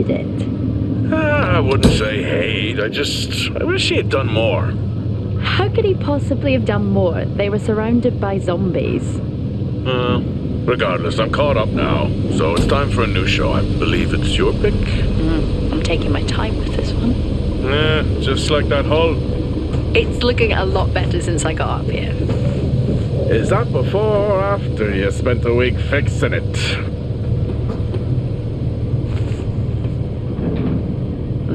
hated it? I wouldn't say hate. I wish he had done more. How could he possibly have done more? They were surrounded by zombies. Regardless, I'm caught up now, so it's time for a new show. I believe it's your pick. I'm taking my time with this one. Just like that hull. It's looking a lot better since I got up here. Is that before or after you spent a week fixing it?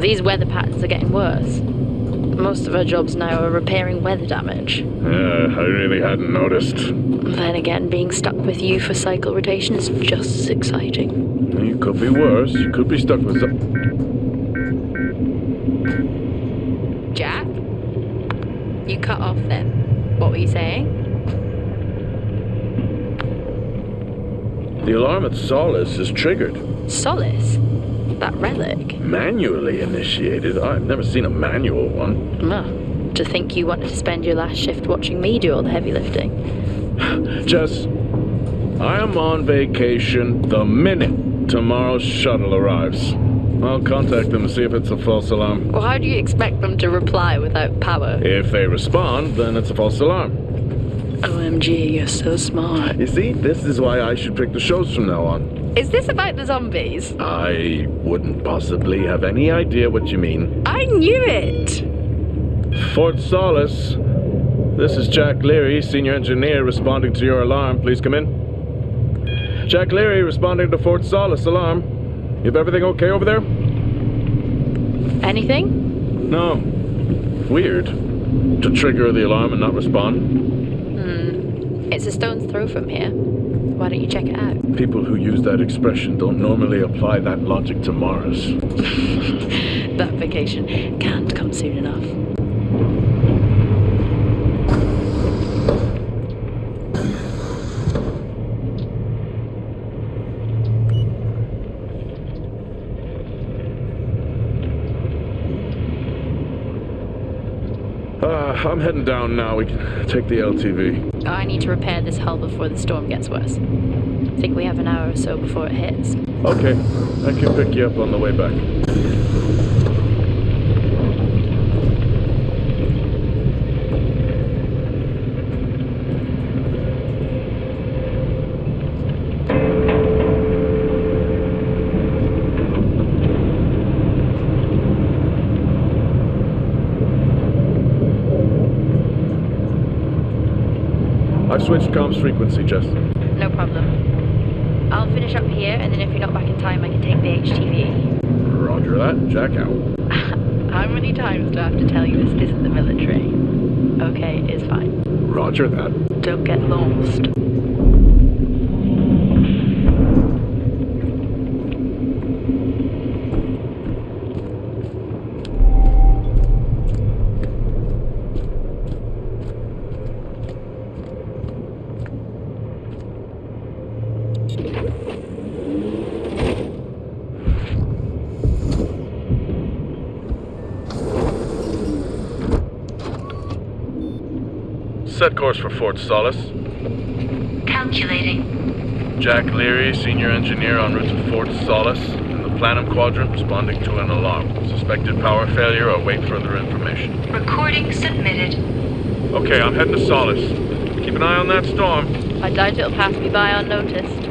These weather patterns are getting worse. Most of our jobs now are repairing weather damage. I really hadn't noticed. Then again, being stuck with you for cycle rotation is just as exciting. You could be worse. You could be stuck with some... Jack? You cut off then. What were you saying? The alarm at Solis is triggered. Solis? That relic? Manually initiated? I've never seen a manual one. To think you wanted to spend your last shift watching me do all the heavy lifting. Jess, I am on vacation the minute tomorrow's shuttle arrives. I'll contact them and see if it's a false alarm. Well, how do you expect them to reply without power? If they respond, then it's a false alarm. OMG, you're so smart. You see, this is why I should pick the shows from now on. Is this about the zombies? I wouldn't possibly have any idea what you mean. I knew it! Fort Solis. This is Jack Leary, senior engineer, responding to your alarm. Please come in. Jack Leary, responding to Fort Solis alarm. You have everything okay over there? Anything? No. Weird. To trigger the alarm and not respond. It's a stone's throw from here. Why don't you check it out? People who use that expression don't normally apply that logic to Mars. That vacation can't come soon enough. I'm heading down now. We can take the LTV. I need to repair this hull before the storm gets worse. I think we have an hour or so before it hits. Okay, I can pick you up on the way back. I've switched comms frequency, Jess. No problem. I'll finish up here, and then if you're not back in time, I can take the HTV. Roger that. Jack out. How many times do I have to tell you this isn't the military? Okay, it's fine. Roger that. Don't get lost. Set course for Fort Solis. Calculating. Jack Leary, senior engineer en route to Fort Solis, in the Planum Quadrant, responding to an alarm. Suspected power failure or wait further information. Recording submitted. Okay, I'm heading to Solis. Keep an eye on that storm. I doubt it'll pass me by unnoticed.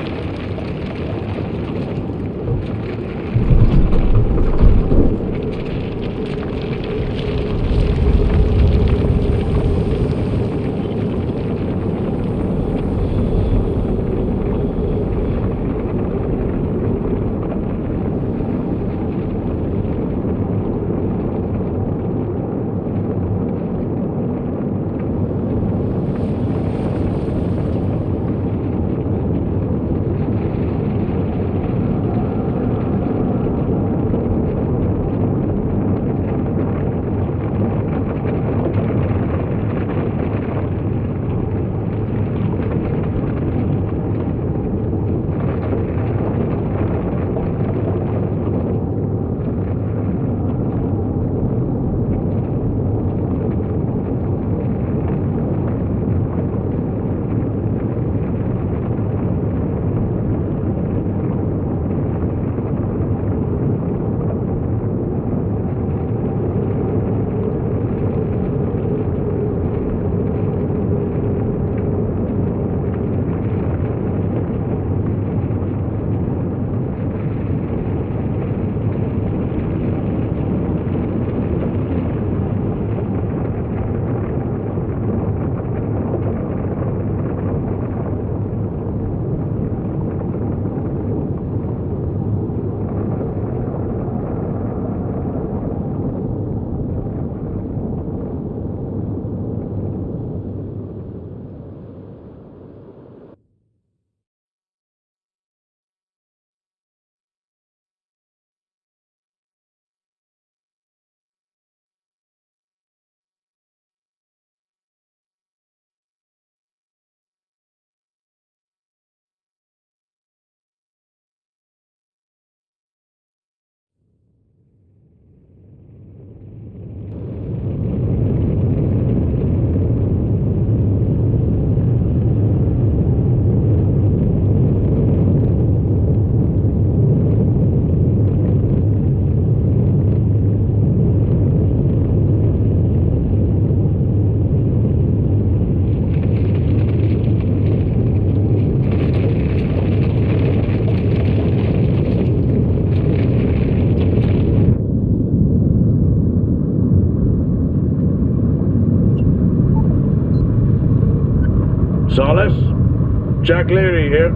Jack Leary here.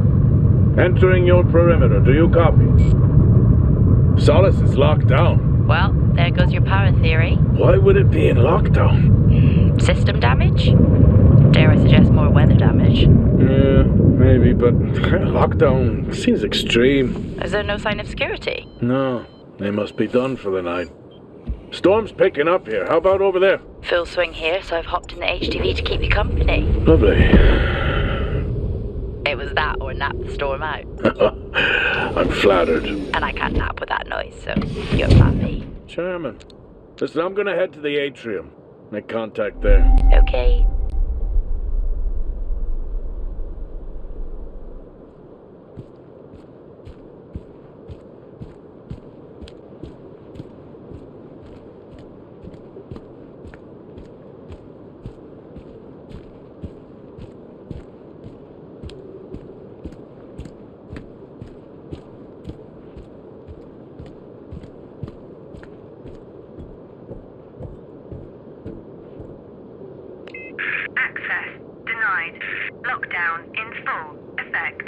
Entering your perimeter. Do you copy? Solis is locked down. Well, there goes your power theory. Why would it be in lockdown? System damage? Dare I suggest more weather damage? Yeah, maybe, but lockdown seems extreme. Is there no sign of security? No, they must be done for the night. Storm's picking up here. How about over there? Full swing here, so I've hopped in the HTV to keep you company. Lovely. It was that or nap the storm out. I'm flattered. And I can't nap with that noise, so you're happy. Charming. Listen, I'm gonna head to the atrium. Make contact there. Okay. Access denied. Lockdown in full effect.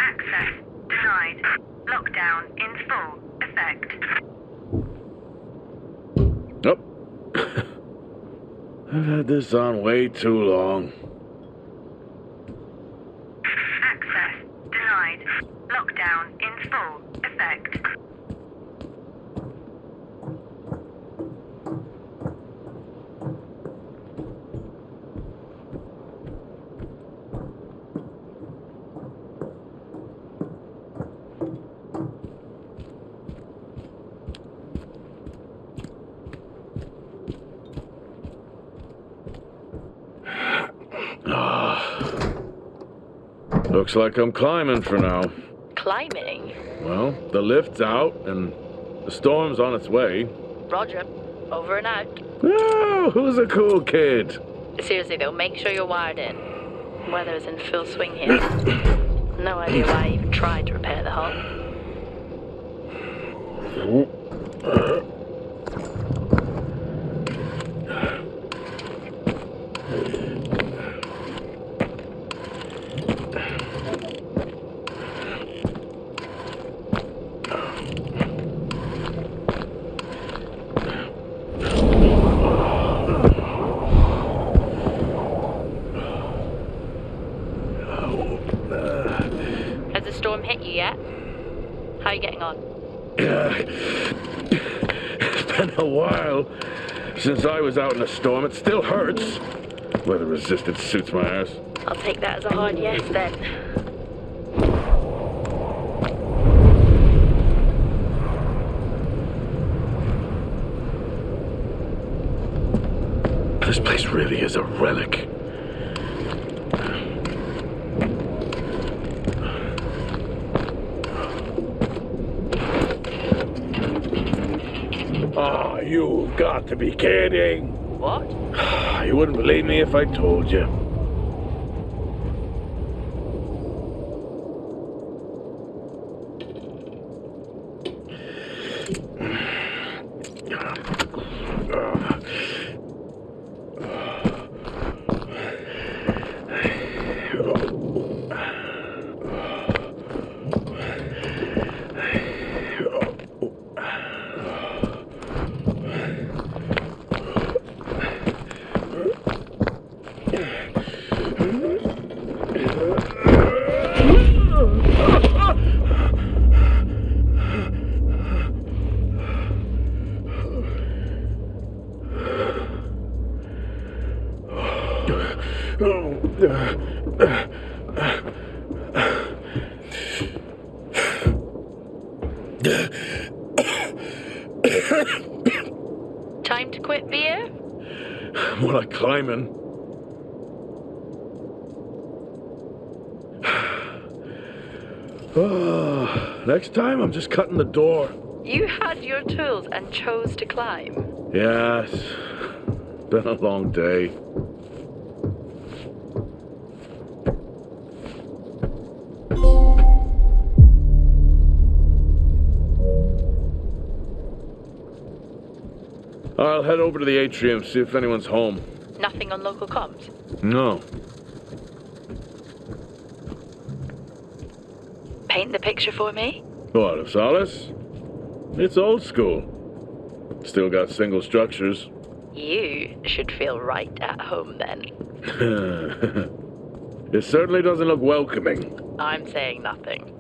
Access denied. Lockdown in full effect. Oh. I've had this on way too long. Access denied. Lockdown in full effect. Looks like I'm climbing for now. Climbing? Well, the lift's out and the storm's on its way. Roger. Over and out. Oh, who's a cool kid? Seriously though, make sure you're wired in. Weather's in full swing here. No idea why I even tried to repair the hull. Has the storm hit you yet? How are you getting on? It's been a while since I was out in a storm. It still hurts. Weather resistant suits my ass. I'll take that as a hard yes then. This place really is a relic. Oh, you've got to be kidding. What? You wouldn't believe me if I told you. Time to quit beer? More like climbing. Oh, next time I'm just cutting the door. You had your tools and chose to climb. Yes. Been a long day. I'll head over to the atrium, see if anyone's home. Nothing on local comms? No. Paint the picture for me? What, of Solis? It's old school. Still got single structures. You should feel right at home then. It certainly doesn't look welcoming. I'm saying nothing.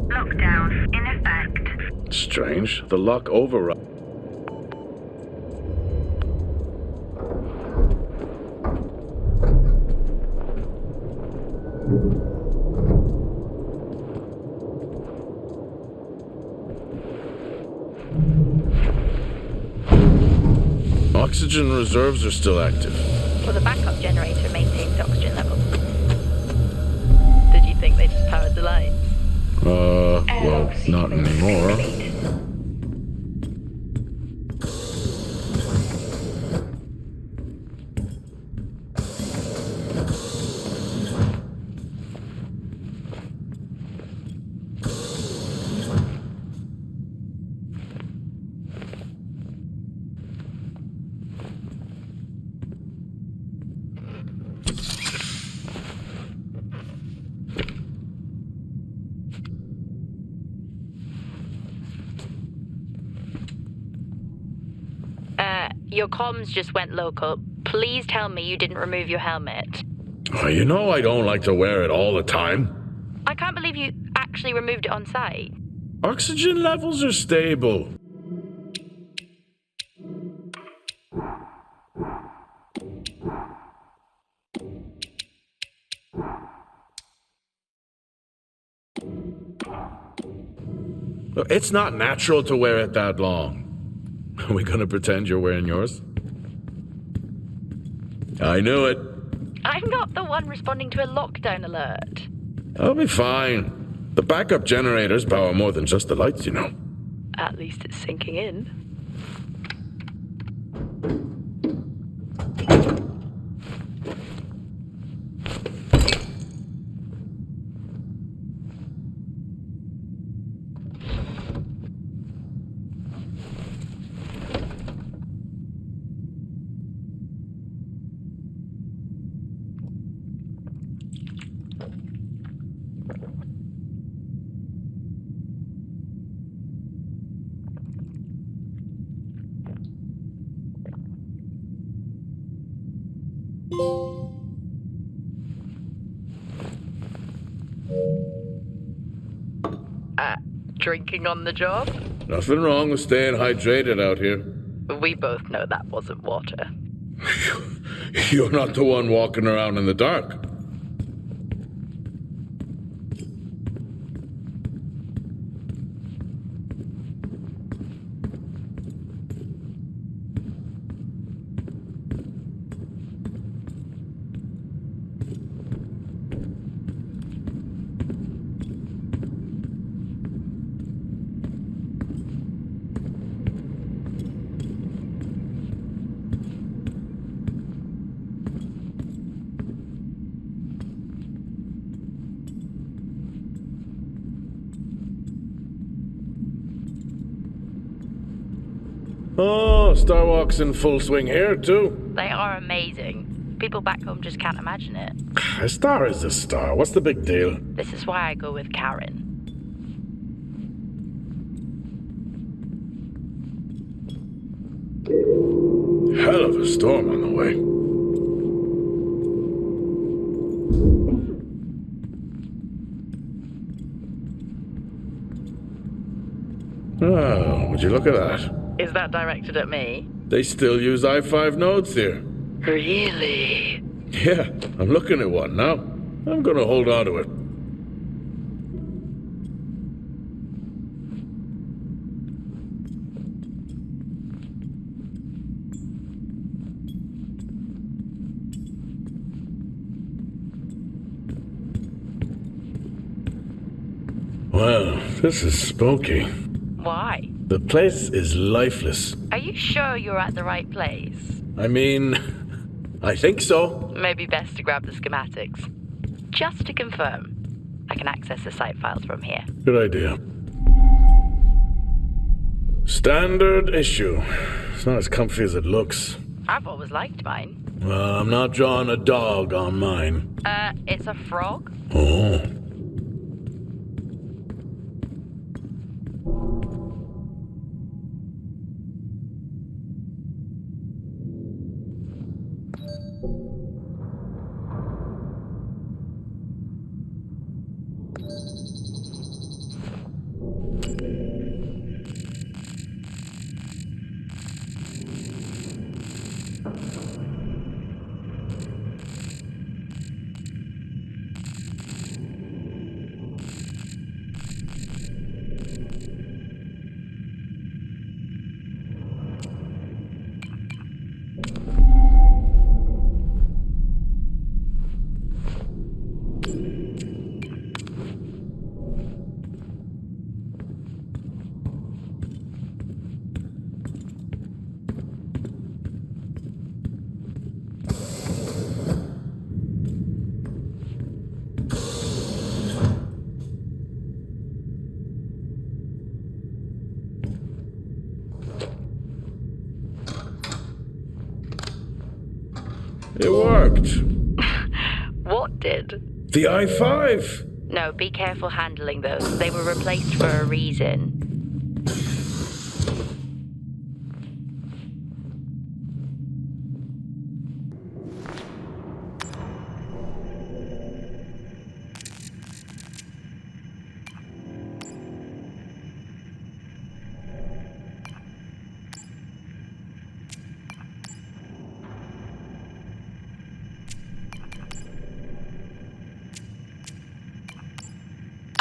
Lockdown in effect. Strange. The lock override. Oxygen reserves are still active. Well, the backup generator maintains oxygen levels. Did you think they just powered the lights? Well, not anymore. Your comms just went local. Please tell me you didn't remove your helmet. Oh, you know I don't like to wear it all the time. I can't believe you actually removed it on site. Oxygen levels are stable. It's not natural to wear it that long. Are we gonna pretend you're wearing yours? I knew it. I'm not the one responding to a lockdown alert. I'll be fine. The backup generators power more than just the lights, you know. At least it's sinking in. Drinking on the job? Nothing wrong with staying hydrated out here. We both know that wasn't water. You're not the one walking around in the dark. Oh, Starwalk's in full swing here, too. They are amazing. People back home just can't imagine it. A star is a star. What's the big deal? This is why I go with Karen. Hell of a storm on the way. Oh, would you look at that? Is that directed at me? They still use i5 nodes here. Really? Yeah, I'm looking at one now. I'm gonna hold on to it. Well, this is spooky. Why? The place is lifeless. Are you sure you're at the right place? I mean, I think so. Maybe best to grab the schematics. Just to confirm, I can access the site files from here. Good idea. Standard issue. It's not as comfy as it looks. I've always liked mine. Well, I'm not drawing a dog on mine. It's a frog? Oh. It worked. What did? The i5. No, be careful handling those. They were replaced for a reason.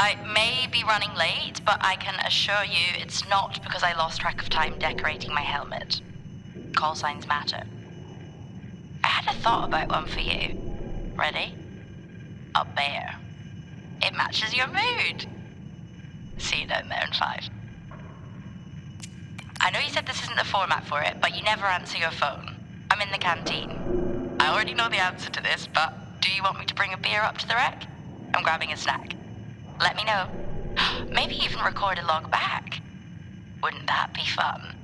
I may be running late, but I can assure you it's not because I lost track of time decorating my helmet. Call signs matter. I had a thought about one for you. Ready? A bear. It matches your mood. See you down there in 5. I know you said this isn't the format for it, but you never answer your phone. I'm in the canteen. I already know the answer to this, but do you want me to bring a beer up to the wreck? I'm grabbing a snack. Let me know. Maybe even record a log back. Wouldn't that be fun?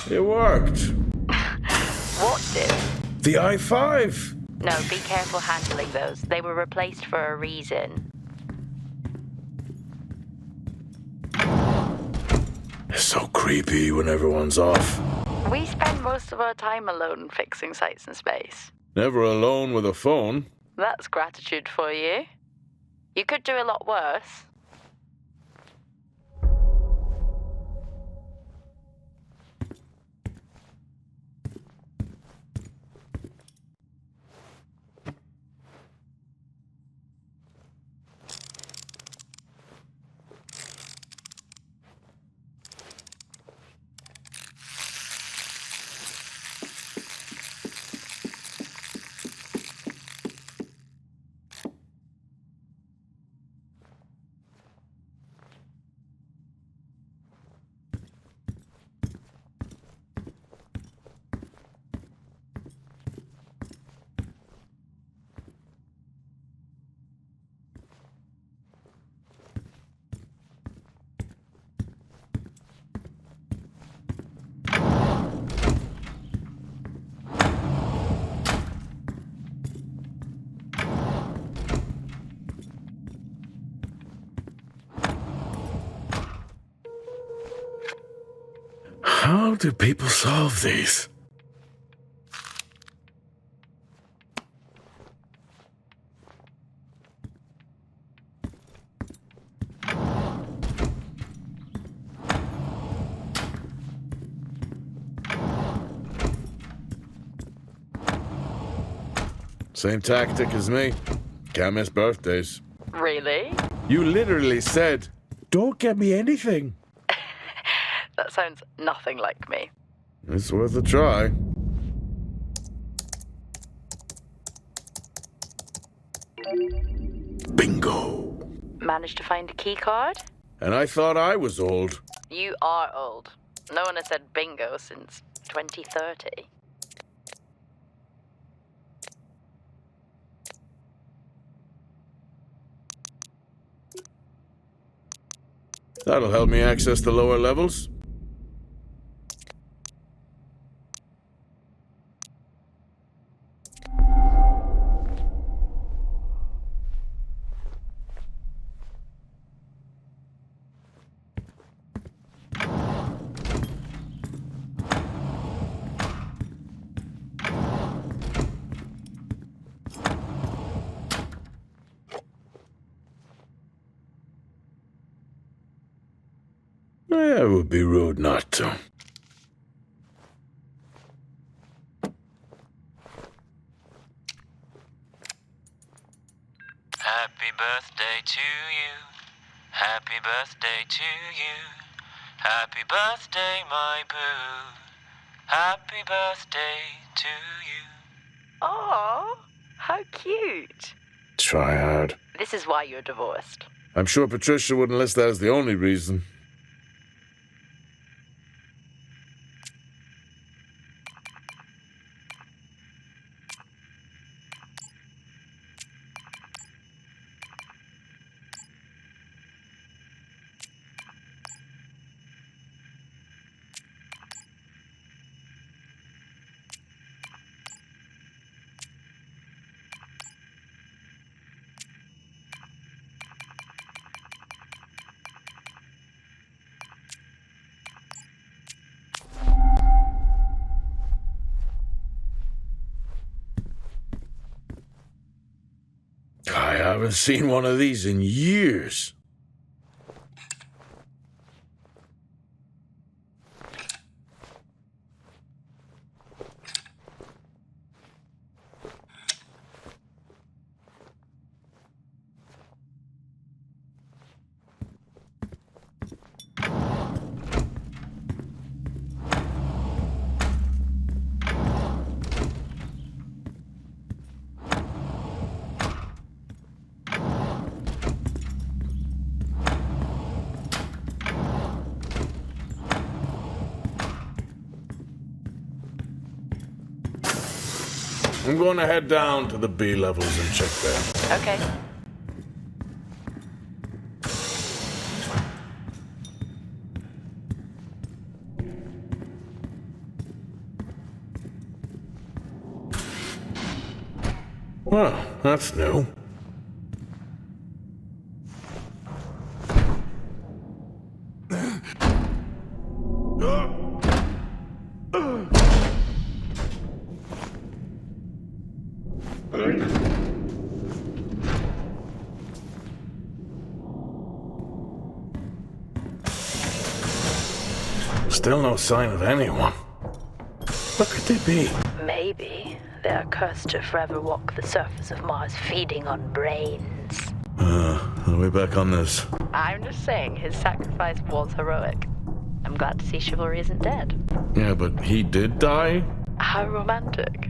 It worked. What did? The i5. No, be careful handling those. They were replaced for a reason. It's so creepy when everyone's off. We spend most of our time alone fixing sites in space. Never alone with a phone. That's gratitude for you. You could do a lot worse. How do people solve these? Same tactic as me. Can't miss birthdays. Really? You literally said, "Don't get me anything." That sounds nothing like me. It's worth a try. Bingo. Managed to find a key card? And I thought I was old. You are old. No one has said bingo since 2030. That'll help me access the lower levels. It would be rude not to. Happy birthday to you. Happy birthday to you. Happy birthday, my boo. Happy birthday to you. Oh, how cute. Try hard. This is why you're divorced. I'm sure Patricia wouldn't list that as the only reason. I haven't seen one of these in years. I'm going to head down to the B levels and check there. Okay. Well, that's new. Still no sign of anyone. What could they be? Maybe they're cursed to forever walk the surface of Mars feeding on brains. Are we back on this? I'm just saying his sacrifice was heroic. I'm glad to see chivalry isn't dead. Yeah, but he did die? How romantic.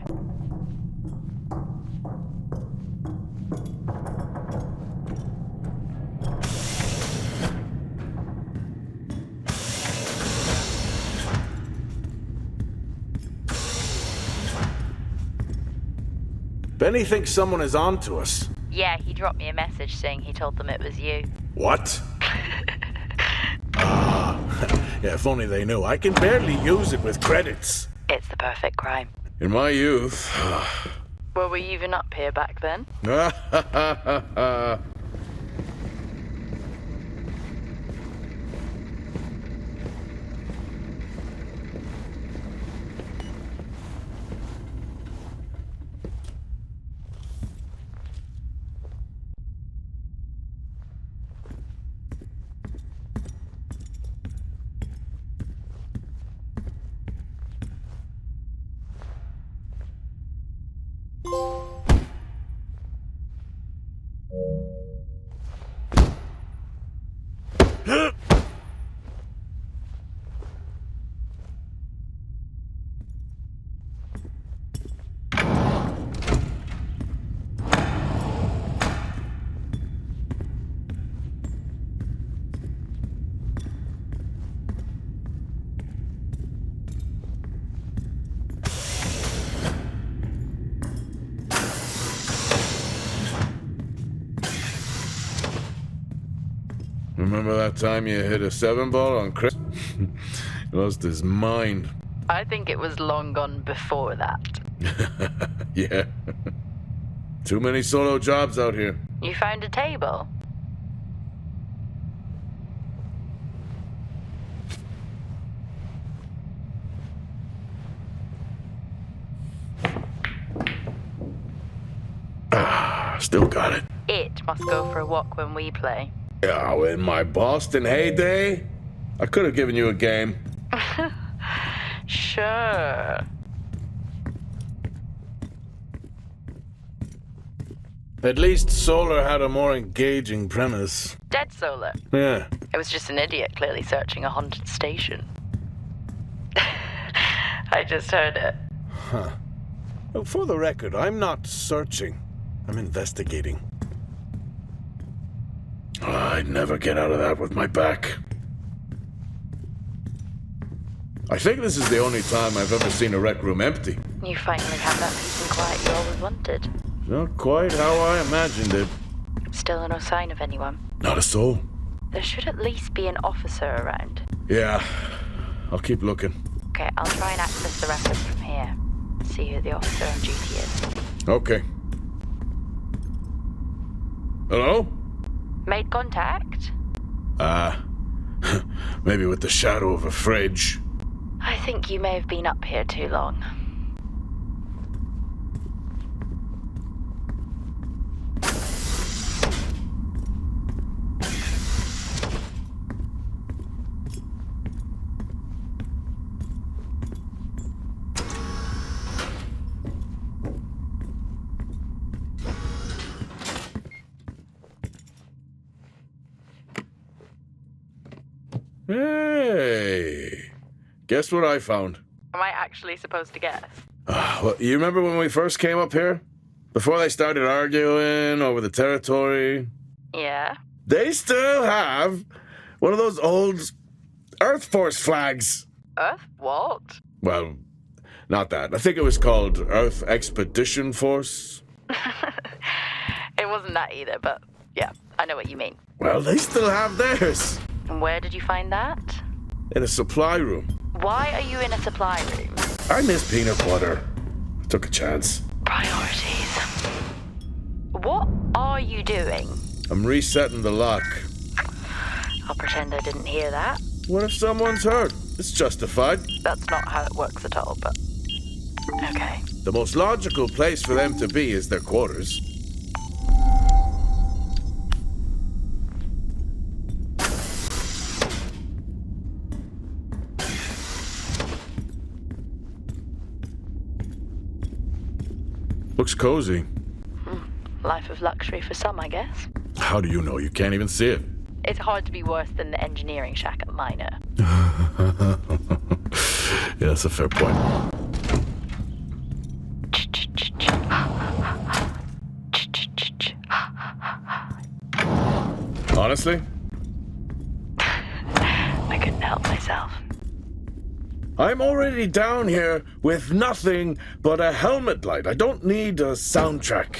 Benny thinks someone is on to us. Yeah, he dropped me a message saying he told them it was you. What? Yeah, if only they knew. I can barely use it with credits. It's the perfect crime. In my youth... Were we even up here back then? Remember that time you hit a 7-ball on Chris? He lost his mind. I think it was long gone before that. Yeah. Too many solo jobs out here. You found a table? Still got it. It must go for a walk when we play. Oh, in my Boston heyday, I could have given you a game. Sure. At least Solar had a more engaging premise. Dead Solar. Yeah. It was just an idiot clearly searching a haunted station. I just heard it. Huh. Well, for the record, I'm not searching. I'm investigating. I'd never get out of that with my back. I think this is the only time I've ever seen a rec room empty. You finally have that peace and quiet you always wanted. Not quite how I imagined it. Still no sign of anyone. Not a soul. There should at least be an officer around. Yeah, I'll keep looking. Okay, I'll try and access the record from here. See who the officer on duty is. Okay. Hello? Made contact? Maybe with the shadow of a fridge. I think you may have been up here too long. Hey! Guess what I found? Am I actually supposed to guess? Well, you remember when we first came up here? Before they started arguing over the territory? Yeah? They still have one of those old Earth Force flags. Earth what? Well, not that. I think it was called Earth Expedition Force. It wasn't that either, but yeah, I know what you mean. Well, they still have theirs. And where did you find that? In a supply room. Why are you in a supply room? I miss peanut butter. I took a chance. Priorities. What are you doing? I'm resetting the lock. I'll pretend I didn't hear that. What if someone's hurt? It's justified. That's not how it works at all, but... okay. The most logical place for them to be is their quarters. Looks cozy. Life of luxury for some, I guess. How do you know? You can't even see it. It's hard to be worse than the engineering shack at Minor. Yeah, that's a fair point. Honestly? I couldn't help myself. I'm already down here with nothing but a helmet light. I don't need a soundtrack.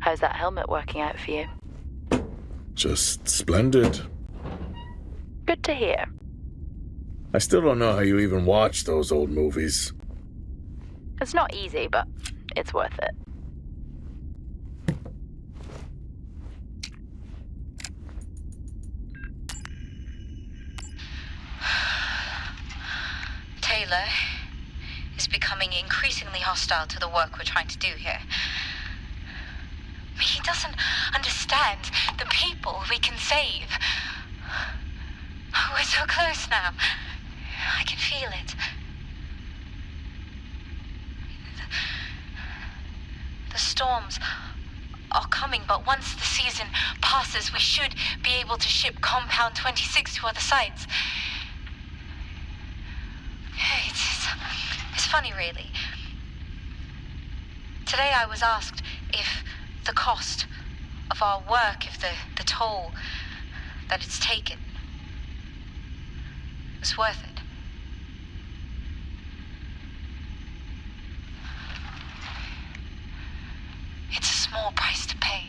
How's that helmet working out for you? Just splendid. Good to hear. I still don't know how you even watch those old movies. It's not easy, but it's worth it. Taylor is becoming increasingly hostile to the work we're trying to do here. He doesn't understand the people we can save. We're so close now. I can feel it. The storms are coming, but once the season passes, we should be able to ship Compound 26 to other sites. It's funny, really. Today I was asked if the cost of our work, if the toll that it's taken was worth it. It's a small price to pay.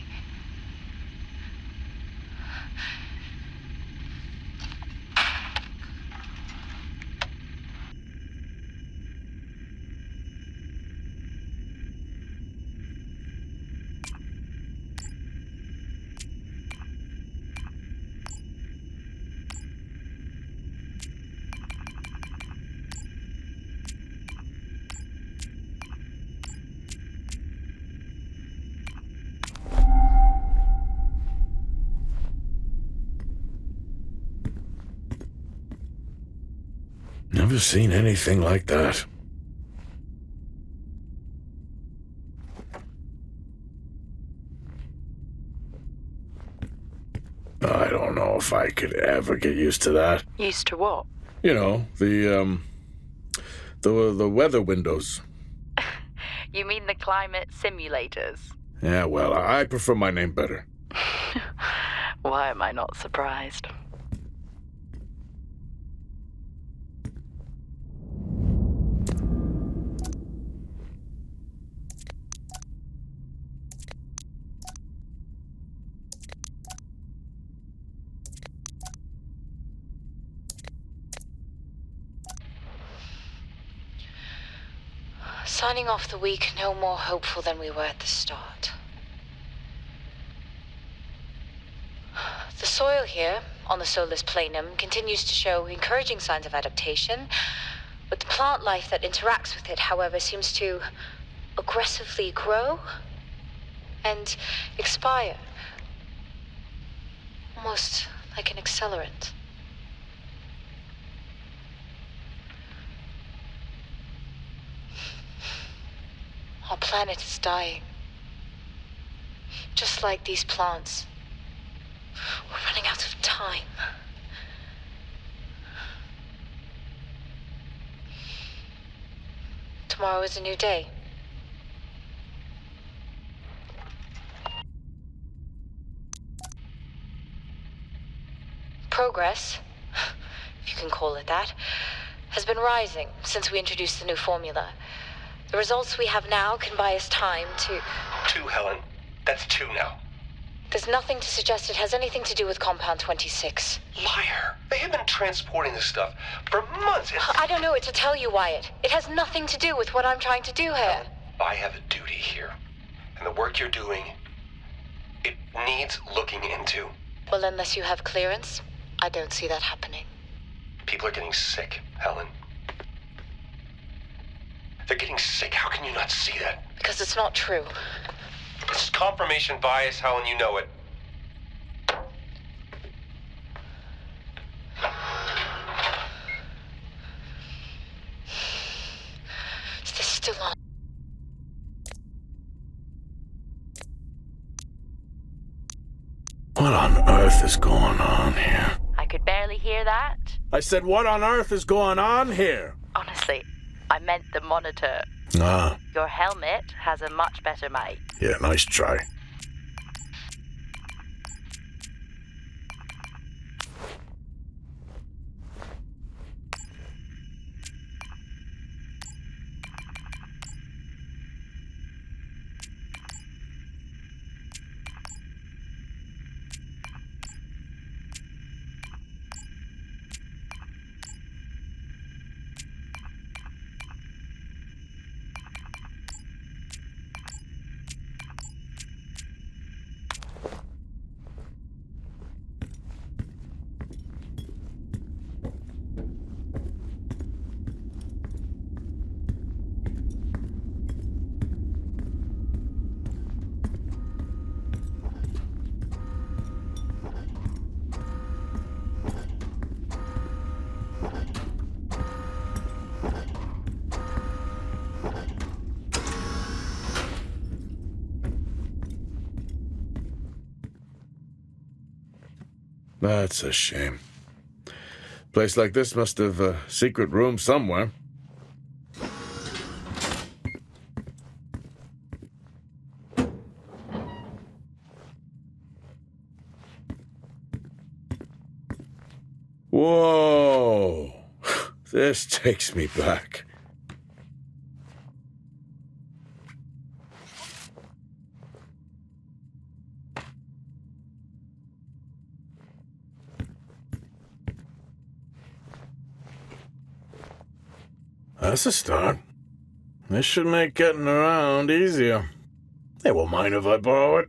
seen anything like that. I don't know if I could ever get used to that. Used to what? You know, the weather windows. You mean the climate simulators? Yeah, well, I prefer my name better. Why am I not surprised? Signing off the week no more hopeful than we were at the start. The soil here, on the Solis Planum, continues to show encouraging signs of adaptation, but the plant life that interacts with it, however, seems to aggressively grow and expire. Almost like an accelerant. Our planet is dying. Just like these plants. We're running out of time. Tomorrow is a new day. Progress, if you can call it that, has been rising since we introduced the new formula. The results we have now can buy us time to... 2, Helen. That's 2 now. There's nothing to suggest it has anything to do with Compound 26. Liar. They have been transporting this stuff for months. I don't know what to tell you, Wyatt. It has nothing to do with what I'm trying to do here. I have a duty here. And the work you're doing, it needs looking into. Well, unless you have clearance, I don't see that happening. People are getting sick, Helen. They're getting sick. How can you not see that? Because it's not true. This is confirmation bias, Helen. You know it. Is this still on? What on earth is going on here? I could barely hear that. I said, what on earth is going on here? Honestly, I meant the monitor. Ah, Your helmet has a much better mic. yeah, nice try. That's a shame. Place like this must have a secret room somewhere. Whoa! This takes me back. That's a start. This should make getting around easier. They won't mind if I borrow it.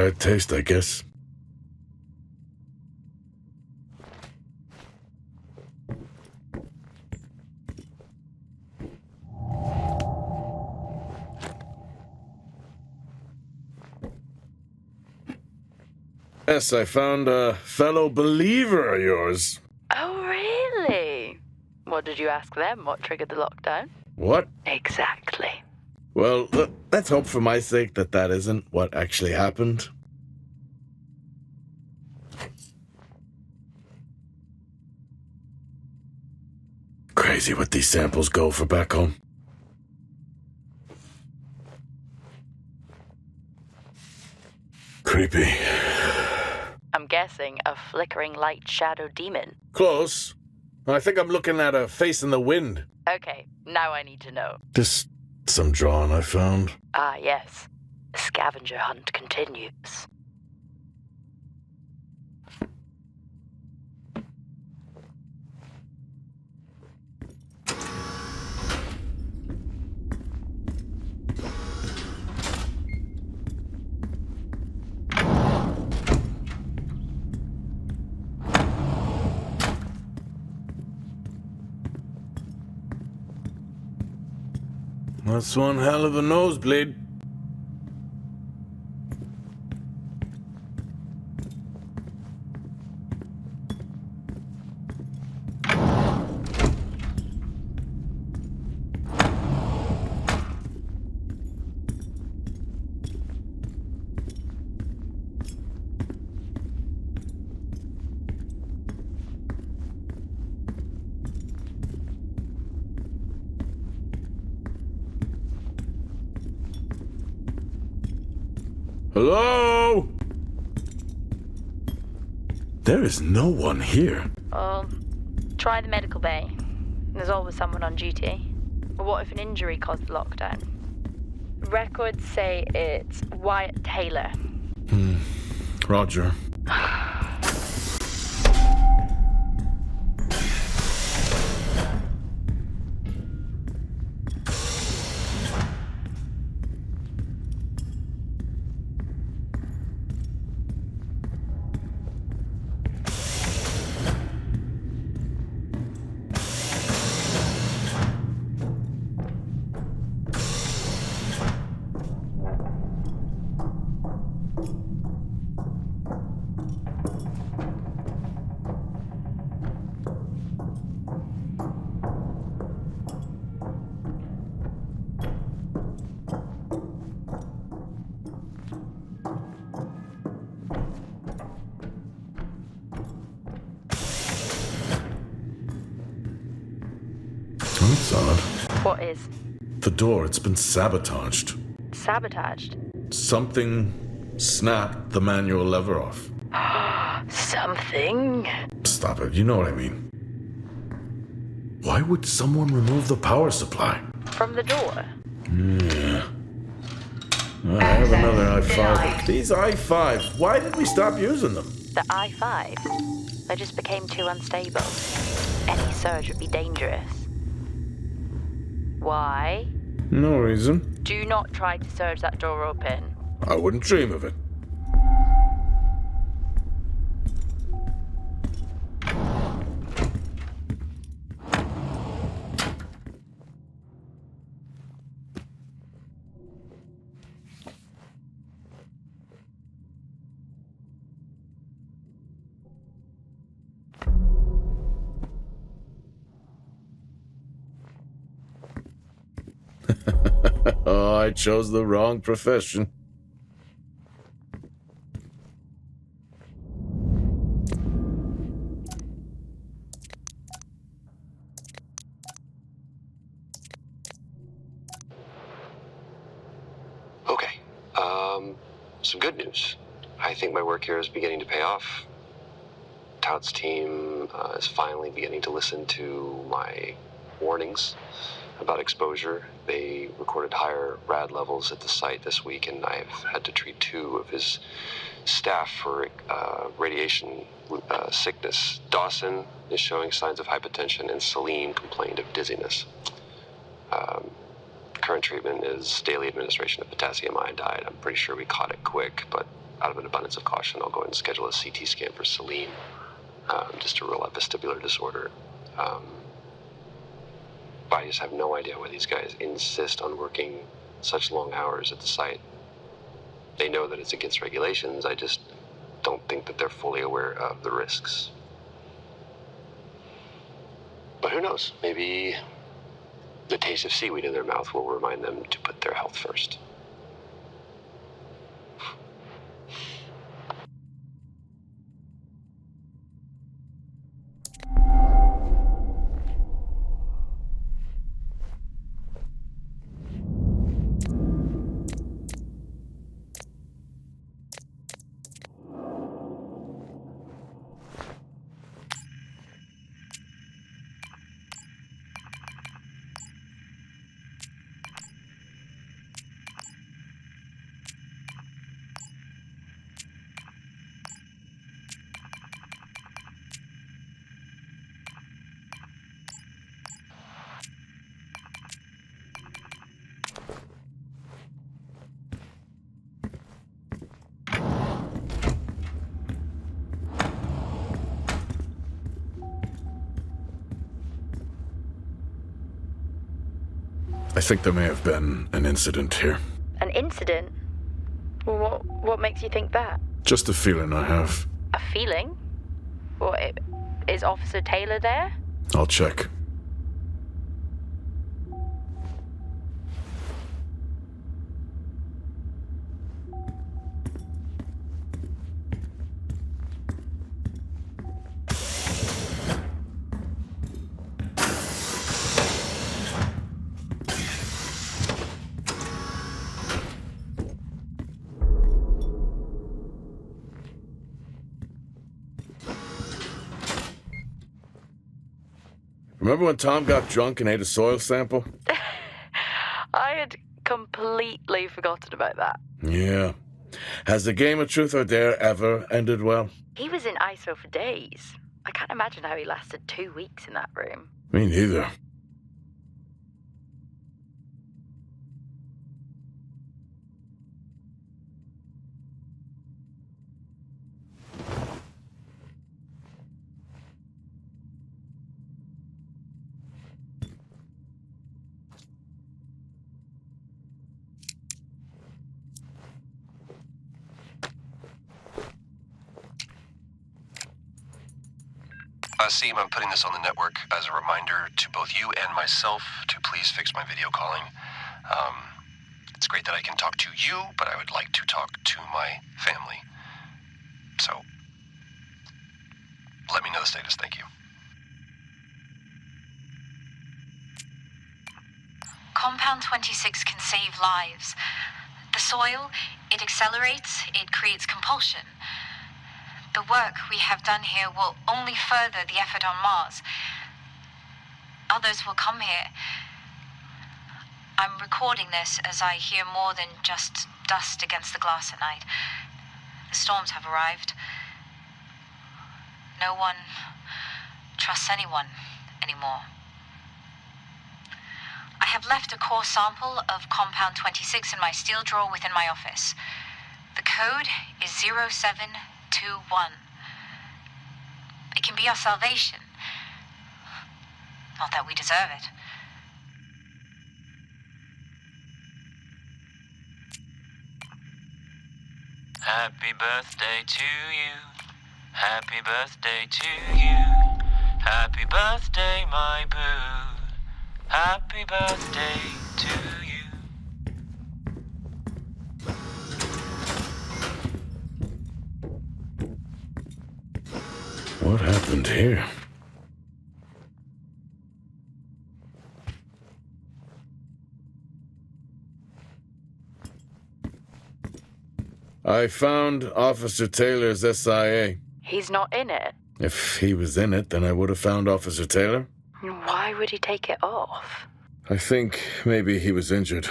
acquired taste, I guess. Yes, I found a fellow believer of yours. Oh, really? What did you ask them? What triggered the lockdown? What? Exactly. Well, let's hope for my sake that that isn't what actually happened. Crazy what these samples go for back home. Creepy. I'm guessing a flickering light shadow demon. Close. I think I'm looking at a face in the wind. Okay, now I need to know. Just some drawing I found. Ah, yes. The scavenger hunt continues. That's one hell of a nosebleed. Hello? There is no one here. Well, try the medical bay. There's always someone on duty. But what if an injury caused the lockdown? Records say it's Wyatt Taylor. Roger. That's odd. What is? The door, it's been sabotaged. Sabotaged? Something snapped the manual lever off. Something? Stop it, you know what I mean. Why would someone remove the power supply? From the door? Yeah. I have another i5. These i5s, why did we stop using them? The i5? They just became too unstable. Any surge would be dangerous. Why? No reason. Do not try to surge that door open. I wouldn't dream of it. Oh, I chose the wrong profession. Okay. Some good news. I think my work here is beginning to pay off. Tout's team is finally beginning to listen to my warnings about exposure. They recorded higher rad levels at the site this week, and I've had to treat 2 of his staff for radiation sickness. Dawson is showing signs of hypotension, and Celine complained of dizziness. Current treatment is daily administration of potassium iodide. I'm pretty sure we caught it quick, but out of an abundance of caution, I'll go ahead and schedule a CT scan for Celine, just to rule out vestibular disorder. But I just have no idea why these guys insist on working such long hours at the site. They know that it's against regulations. I just don't think that they're fully aware of the risks. But who knows? Maybe the taste of seaweed in their mouth will remind them to put their health first. I think there may have been an incident here. An incident? Well, what makes you think that? Just a feeling I have. A feeling? What, is Officer Taylor there? I'll check. Remember when Tom got drunk and ate a soil sample? I had completely forgotten about that. Yeah. Has the game of Truth or Dare ever ended well? He was in ISO for days. I can't imagine how he lasted 2 weeks in that room. Me neither. Seem, I'm putting this on the network as a reminder to both you and myself to please fix my video calling. It's great that I can talk to you, but I would like to talk to my family. So, let me know the status. Thank you. Compound 26 can save lives. The soil, it accelerates, it creates compulsion. The work we have done here will only further the effort on Mars. Others will come here. I'm recording this as I hear more than just dust against the glass at night. The storms have arrived. No one trusts anyone anymore. I have left a core sample of Compound 26 in my steel drawer within my office. The code is 0721. It can be our salvation. Not that we deserve it. Happy birthday to you. Happy birthday to you. Happy birthday, my boo. Happy birthday to you. What happened here? I found Officer Taylor's SIA. He's not in it. If he was in it, then I would have found Officer Taylor. Why would he take it off? I think maybe he was injured.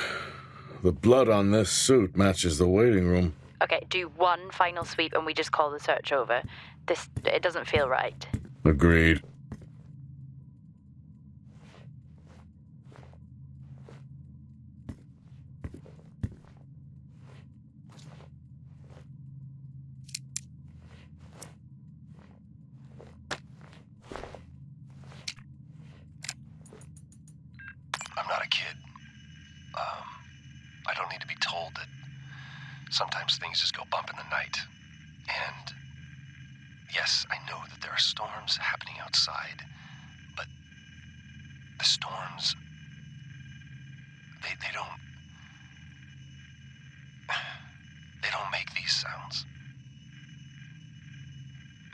The blood on this suit matches the waiting room. Okay, do one final sweep and we just call the search over. It doesn't feel right. Agreed. kid. I don't need to be told that sometimes things just go bump in the night. And yes, I know that there are storms happening outside, but the storms, they don't make these sounds.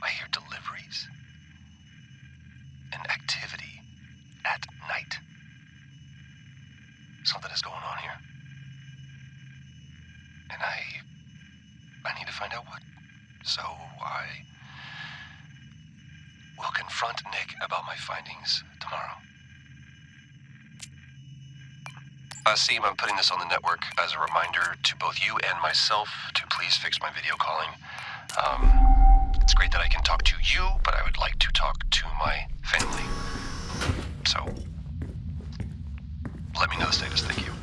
I hear deliveries and activity at night. Something is going on here. And I need to find out what. So I will confront Nick about my findings tomorrow. Seem, I'm putting this on the network as a reminder to both you and myself to please fix my video calling. It's great that I can talk to you, but I would like to talk to my family. So, let me know the status. Thank you.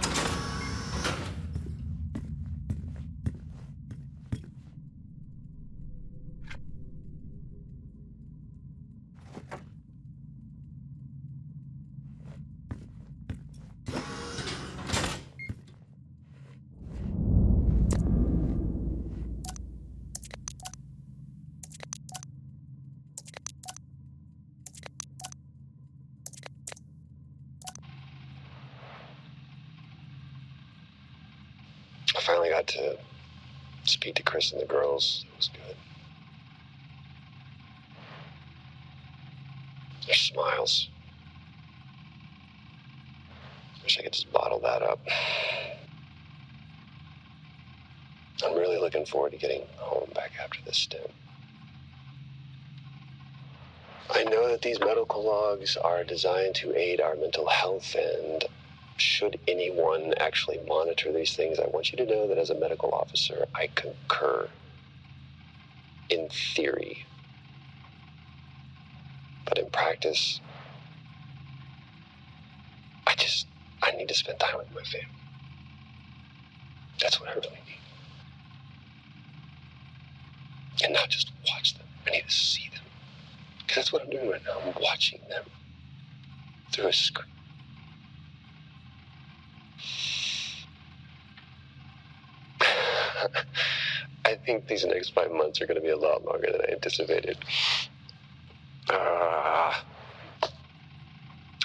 I finally got to speak to Chris and the girls. It was good. Their smiles. Wish I could just bottle that up. I'm really looking forward to getting home back after this stint. I know that these medical logs are designed to aid our mental health, and should anyone actually monitor these things, I want you to know that as a medical officer, I concur. In theory. But in practice, I need to spend time with my family. That's what I really need. And not just watch them. I need to see them. Because that's what I'm doing right now. I'm watching them through a screen. I think these next 5 months are going to be a lot longer than I anticipated.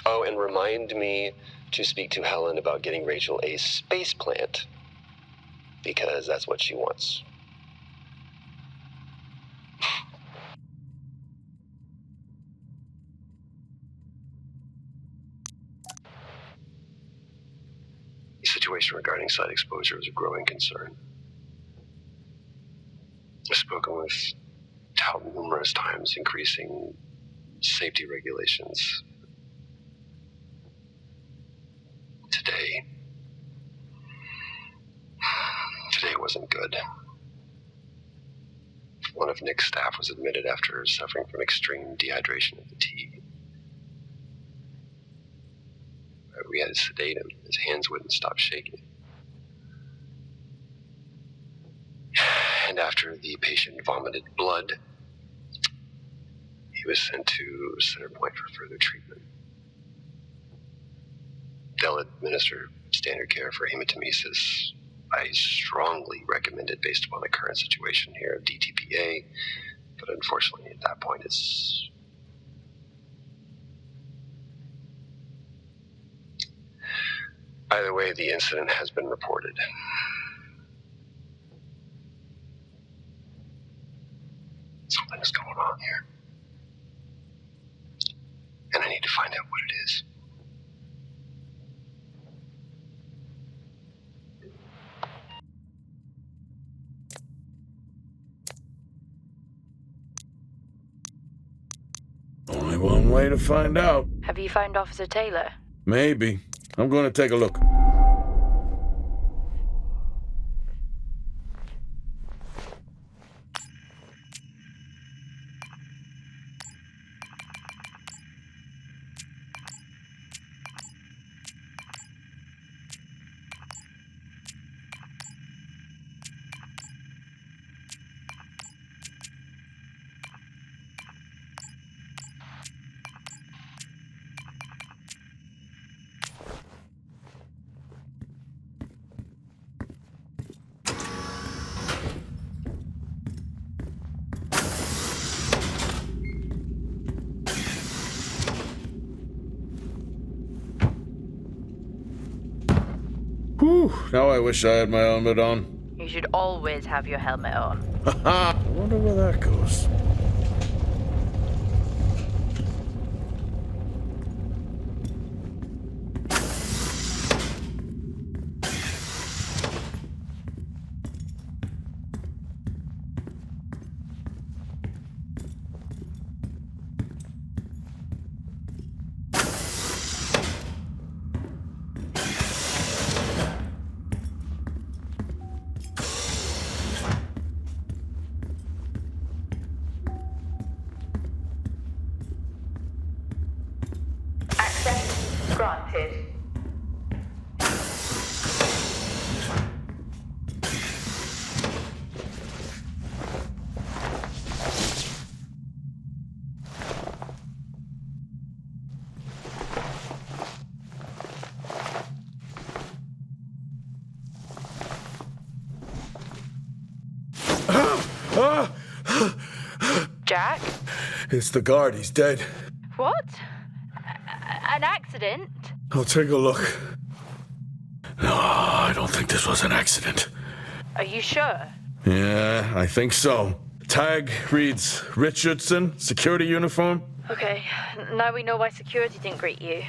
Oh, and remind me to speak to Helen about getting Rachel a space plant, because that's what she wants. The situation regarding site exposure is a growing concern. I've spoken with Tout numerous times, increasing safety regulations. Today wasn't good. One of Nick's staff was admitted after suffering from extreme dehydration and fatigue. We had to sedate him. His hands wouldn't stop shaking. And after the patient vomited blood, he was sent to Center Point for further treatment. They'll administer standard care for hematemesis. I strongly recommend it based upon the current situation here of DTPA, but unfortunately at that point it's... Either way, the incident has been reported. Something is going on here. And I need to find out what it is. Only one way to find out. Have you found Officer Taylor? Maybe. I'm going to take a look. Whew, now I wish I had my helmet on. You should always have your helmet on. Haha, I wonder where that goes. Access granted. Jack? It's the guard, he's dead. What? An accident? I'll take a look. No, I don't think this was an accident. Are you sure? Yeah, I think so. Tag reads Richardson, security uniform. Okay, now we know why security didn't greet you.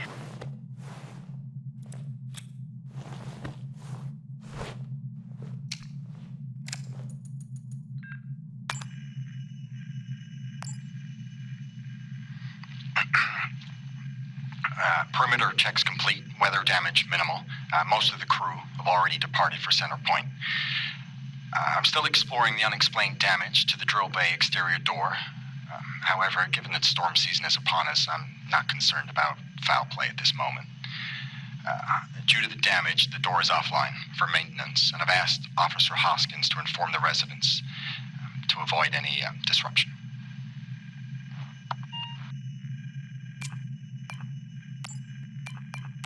Perimeter checks complete. Weather damage minimal. Most of the crew have already departed for Center Point. I'm still exploring the unexplained damage to the drill bay exterior door. However, given that storm season is upon us, I'm not concerned about foul play at this moment. Due to the damage, the door is offline for maintenance, and I've asked Officer Hoskins to inform the residents to avoid any disruption.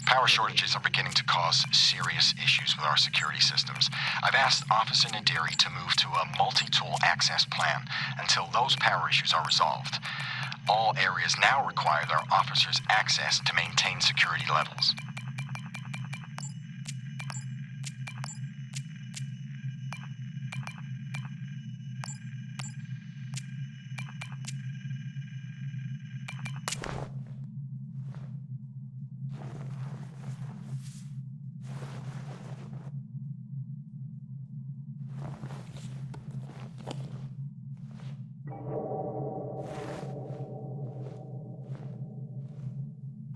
Power shortages are beginning to cause serious issues with our security systems. I've asked Officer Nadiri to move to a multi-tool access plan until those power issues are resolved. All areas now require their officers access to maintain security levels.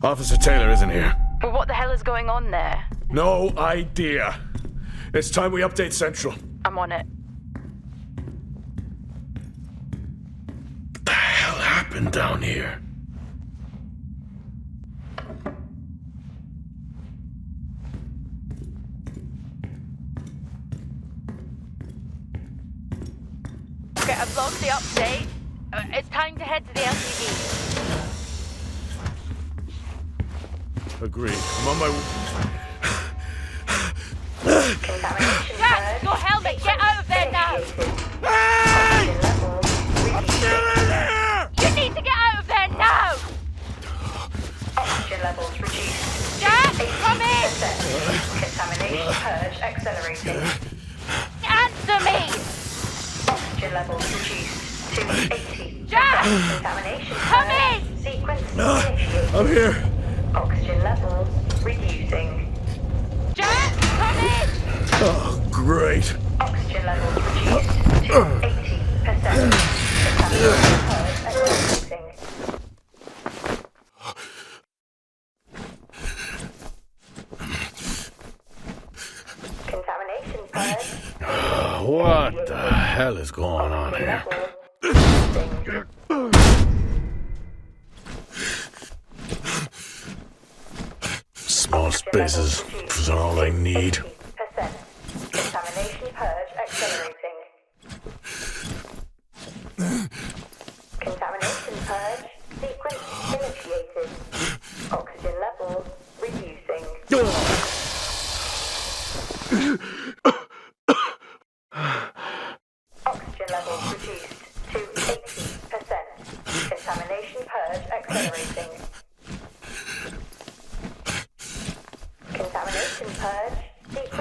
Officer Taylor isn't here. But what the hell is going on there? No idea. It's time we update Central. I'm on it. What the hell happened down here? Okay, I've logged the update. It's time to head to the LTV. Agreed. I'm on my way. Jack, your helmet! Get out of there now! Hey! I'm still in there! You need to get out of there now! Oxygen levels reduced. Jack, come in! Contamination purge accelerating. Answer me! Oxygen levels reduced to 80. Jack! Contamination Come purge in! sequence initiated. I'm here. Oxygen levels reducing. Jack, come in! Oh, great. Oxygen levels reduced to 80%. Contamination purge accelerating. Contamination purge. What the hell is going on here? Small spaces is all I need. Contamination purge accelerating. Contamination purge sequence initiated. Oxygen levels reducing. Oxygen levels reduced to 80%. Contamination purge accelerating. Contamination purge sequence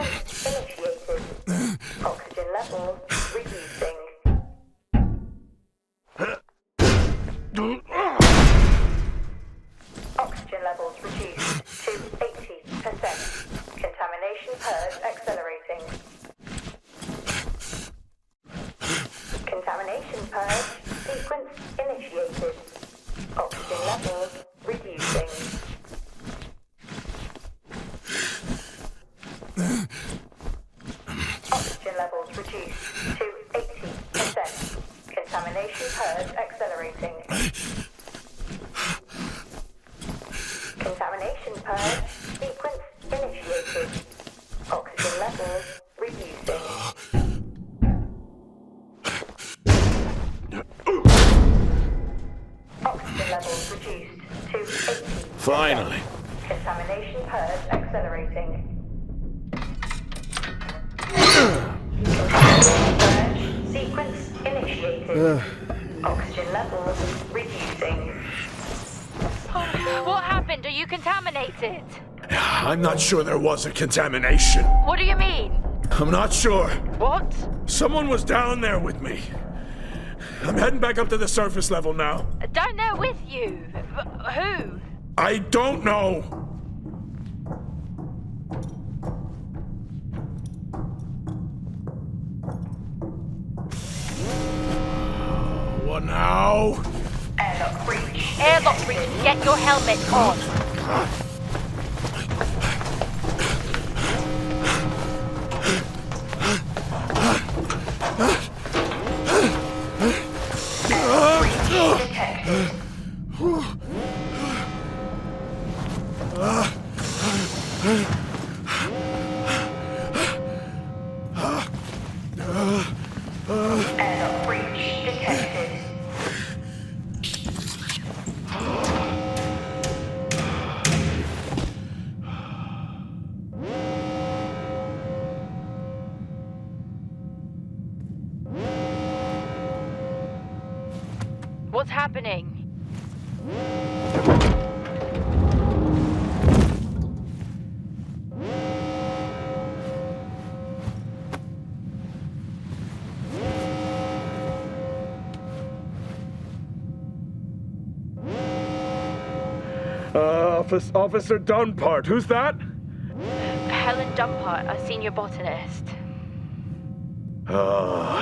levels reduced to 80%. Contamination purge accelerating. Contamination purge sequence initiated. Oxygen levels reducing. Oxygen levels reduced to 80%. Contamination purge accelerating. Contamination purge sequence initiated. Oxygen levels reducing. Oxygen levels reduced to 80%. Finally. Contamination purge accelerating. Contamination purge sequence initiated. Oxygen levels reducing. What happened? Are you contaminated? I'm not sure there was a contamination. What do you mean? I'm not sure. What? Someone was down there with me. I'm heading back up to the surface level now. Down there with you? Who? I don't know. What now? Airlock breach. Airlock breach. Get your helmet on. Detected. Airlock breach detected. What's happening? Officer Dunpart, who's that? Helen Dumpart, a senior botanist.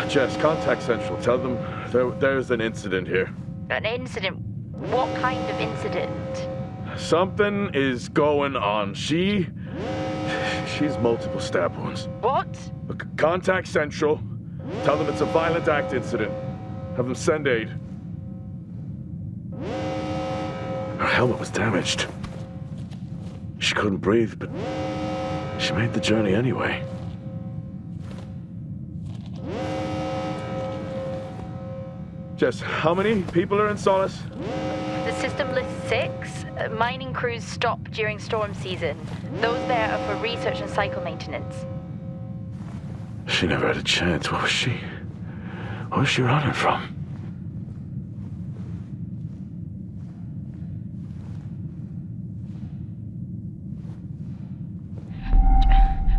Jess, contact Central. Tell them there's an incident here. An incident? What kind of incident? Something is going on. She's multiple stab wounds. What? Contact Central. Tell them it's a violent act incident. Have them send aid. Her helmet was damaged. She couldn't breathe, but she made the journey anyway. Jess, how many people are in Solis? The system lists 6. Mining crews stop during storm season. Those there are for research and cycle maintenance. She never had a chance. What was she running from?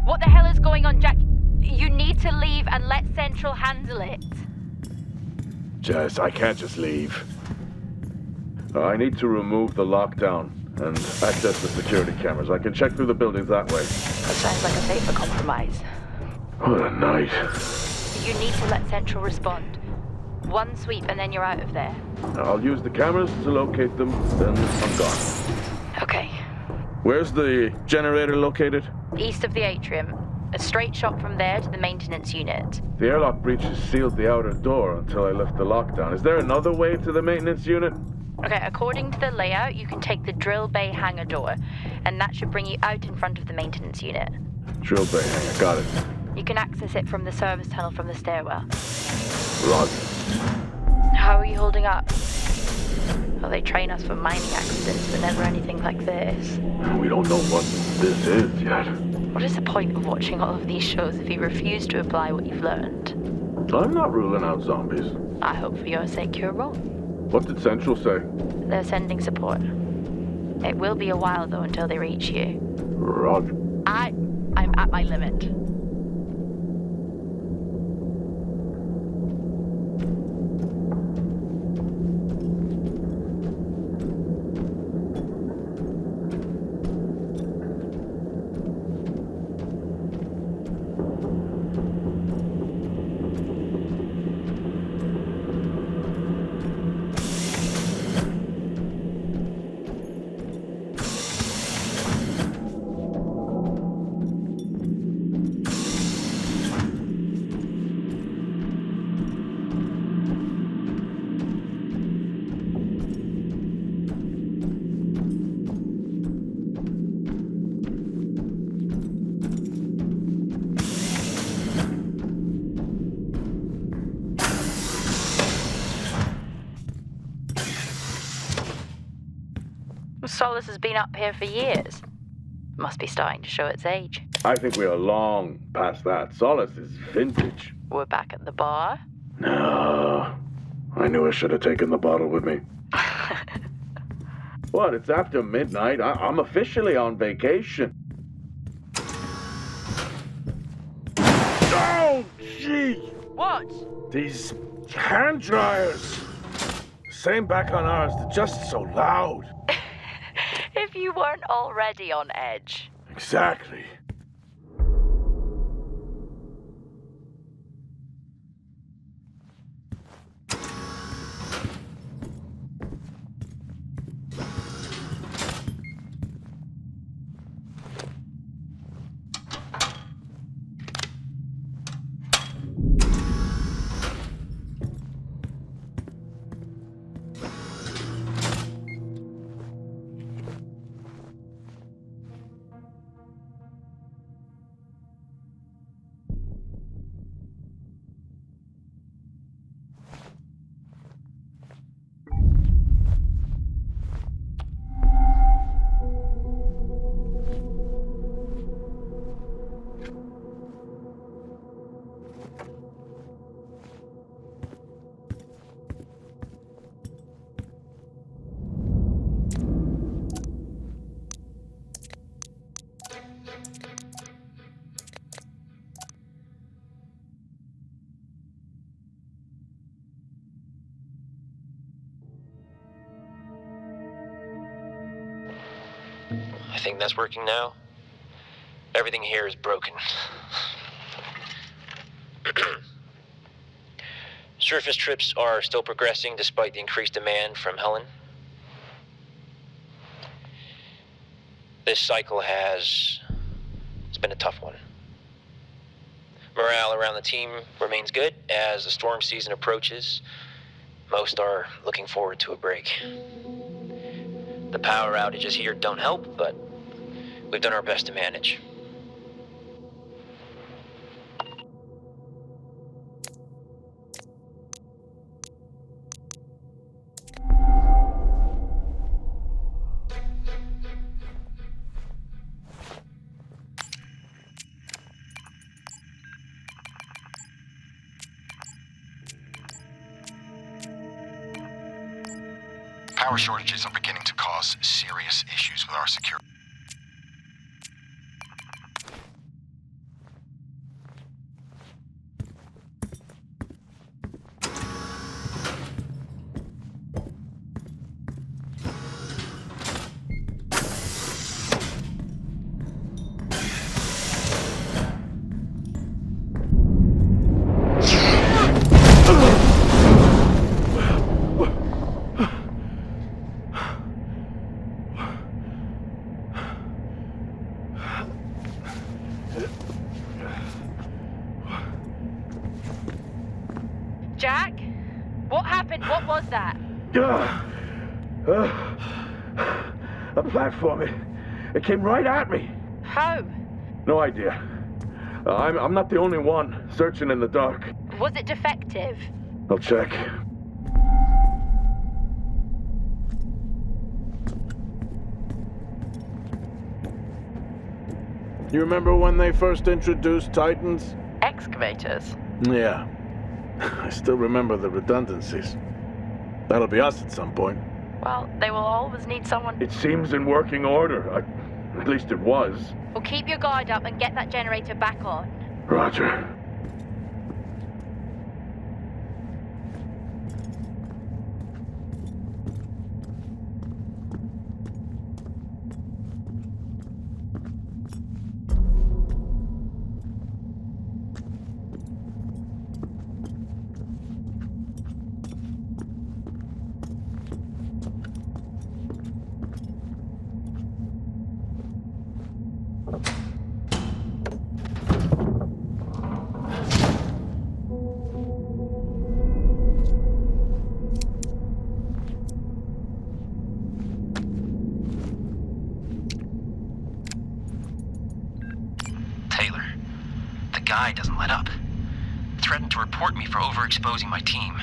What the hell is going on, Jack? You need to leave and let Central handle it. Jess, I can't just leave. I need to remove the lockdown and access the security cameras. I can check through the buildings that way. That sounds like a safer compromise. What a night. You need to let Central respond. One sweep and then you're out of there. I'll use the cameras to locate them, then I'm gone. Okay. Where's the generator located? East of the atrium. A straight shot from there to the maintenance unit. The airlock breaches sealed the outer door until I lift the lockdown. Is there another way to the maintenance unit? Okay, according to the layout, you can take the drill bay hangar door, and that should bring you out in front of the maintenance unit. Drill bay hangar, got it. You can access it from the service tunnel from the stairwell. Roger. How are you holding up? Well, they train us for mining accidents, but never anything like this. We don't know what this is yet. What is the point of watching all of these shows if you refuse to apply what you've learned? I'm not ruling out zombies. I hope for your sake you're wrong. What did Central say? They're sending support. It will be a while, though, until they reach you. Roger. I'm at my limit. Solis has been up here for years. Must be starting to show its age. I think we are long past that. Solis is vintage. We're back at the bar? No. I knew I should have taken the bottle with me. What? It's after midnight. I'm officially on vacation. Oh, gee! What? These hand dryers. Same back on ours. They're just so loud. If you weren't already on edge. Exactly. I think that's working now. Everything here is broken. Surface trips are still progressing despite the increased demand from Helen. This cycle it's been a tough one. Morale around the team remains good as the storm season approaches. Most are looking forward to a break. The power outages here don't help, but we've done our best to manage. Power shortages are beginning to cause serious issues with our security. Jack? What happened? What was that? A platform. It came right at me. How? No idea. I'm not the only one searching in the dark. Was it defective? I'll check. You remember when they first introduced Titans? Excavators. Yeah. I still remember the redundancies. That'll be us at some point. Well, they will always need someone. It seems in working order. At least it was. Well, keep your guard up and get that generator back on. Roger. guy doesn't let up. Threatened to report me for overexposing my team.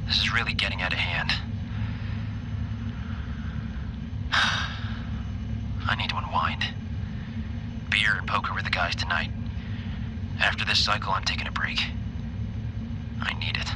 This is really getting out of hand. guys tonight. After this cycle, I'm taking a break. I need it.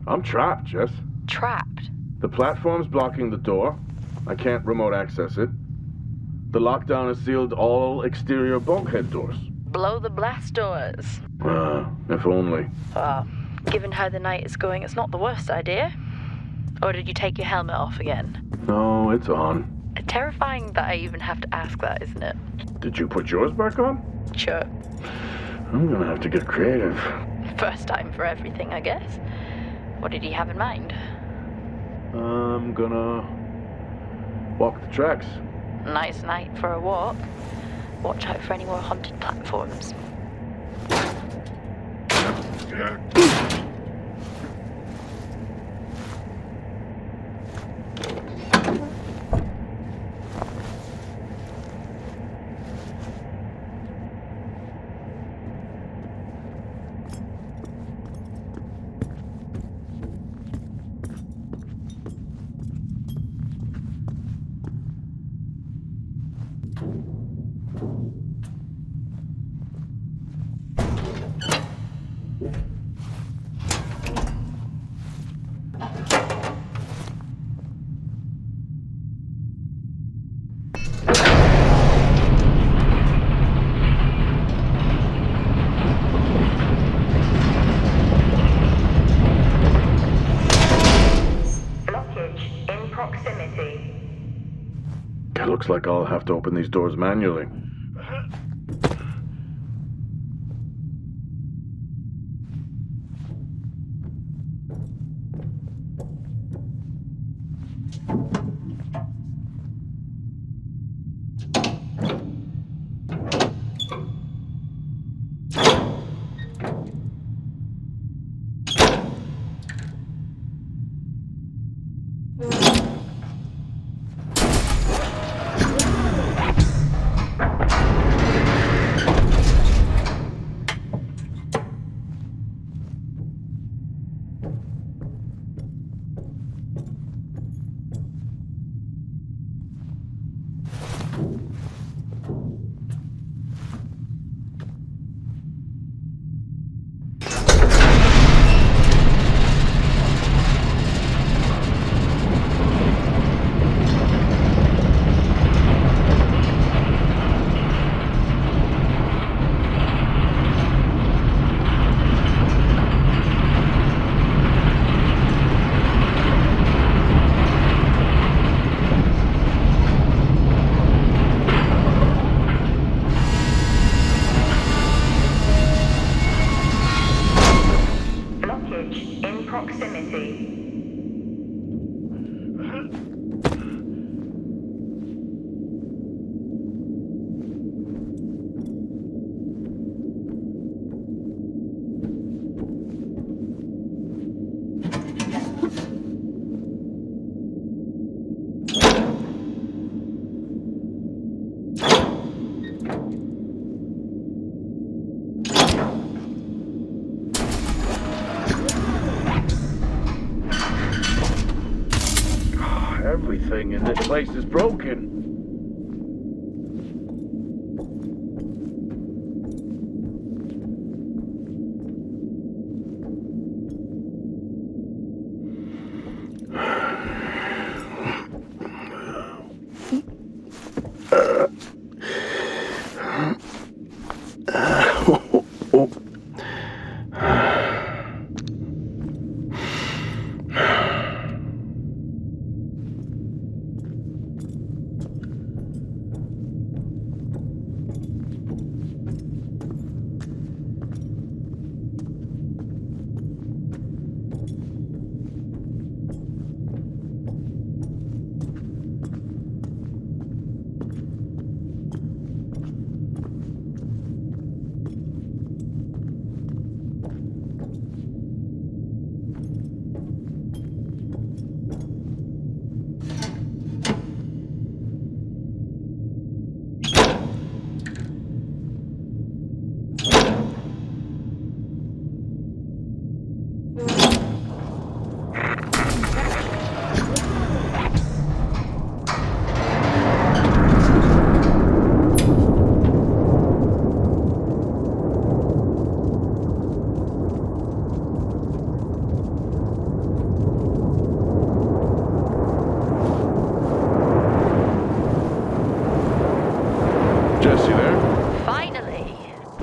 I'm trapped, Jess. Trapped? The platform's blocking the door. I can't remote access it. The lockdown has sealed all exterior bulkhead doors. Blow the blast doors. If only. Given how the night is going, it's not the worst idea. Or did you take your helmet off again? No, it's on. Terrifying that I even have to ask that, isn't it? Did you put yours back on? Sure. I'm gonna have to get creative. First time for everything, I guess. What did he have in mind? I'm gonna walk the tracks. Nice night for a walk. Watch out for any more haunted platforms. Looks like I'll have to open these doors manually. Everything in this place is broken.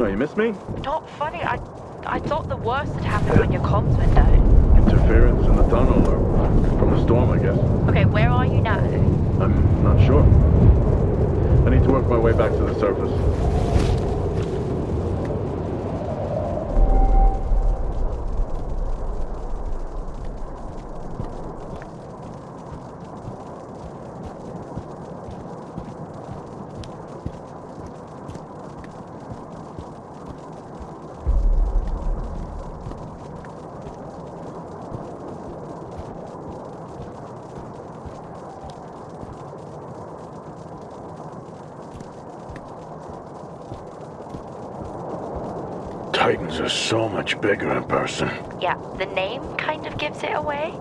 Why, you miss me? Not funny. I thought the worst had happened when your comms went down. Interference in the tunnel, or from the storm, I guess. Okay, where are you now? I'm not sure. I need to work my way back to the surface. Titans are so much bigger in person. Yeah, the name kind of gives it away.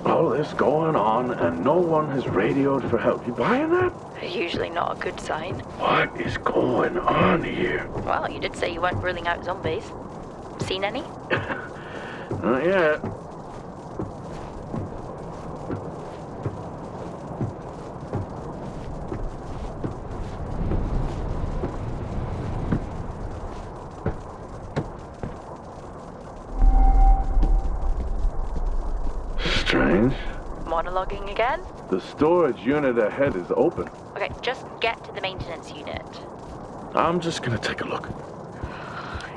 All this going on and no one has radioed for help. You buying that? Usually not a good sign. What is going on here? Well, you did say you weren't ruling out zombies. Seen any? Not yet. Strange. Monologuing again? The storage unit ahead is open. Okay, just get to the maintenance unit. I'm just gonna take a look.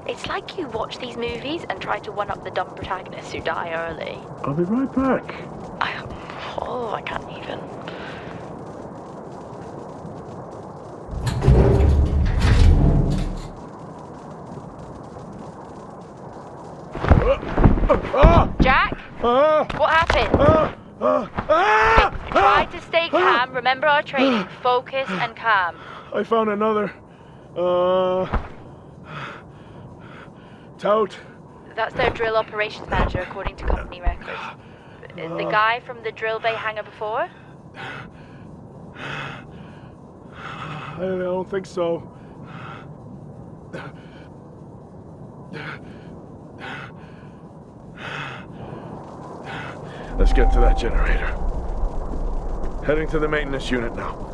It's like you watch these movies and try to one-up the dumb protagonists who die early. I'll be right back. I can't even. Jack? What happened? Try to stay calm. Remember our training. Focus and calm. I found another, tout. That's their drill operations manager, according to company records. The guy from the drill bay hangar before? I don't think so. Let's get to that generator. Heading to the maintenance unit now.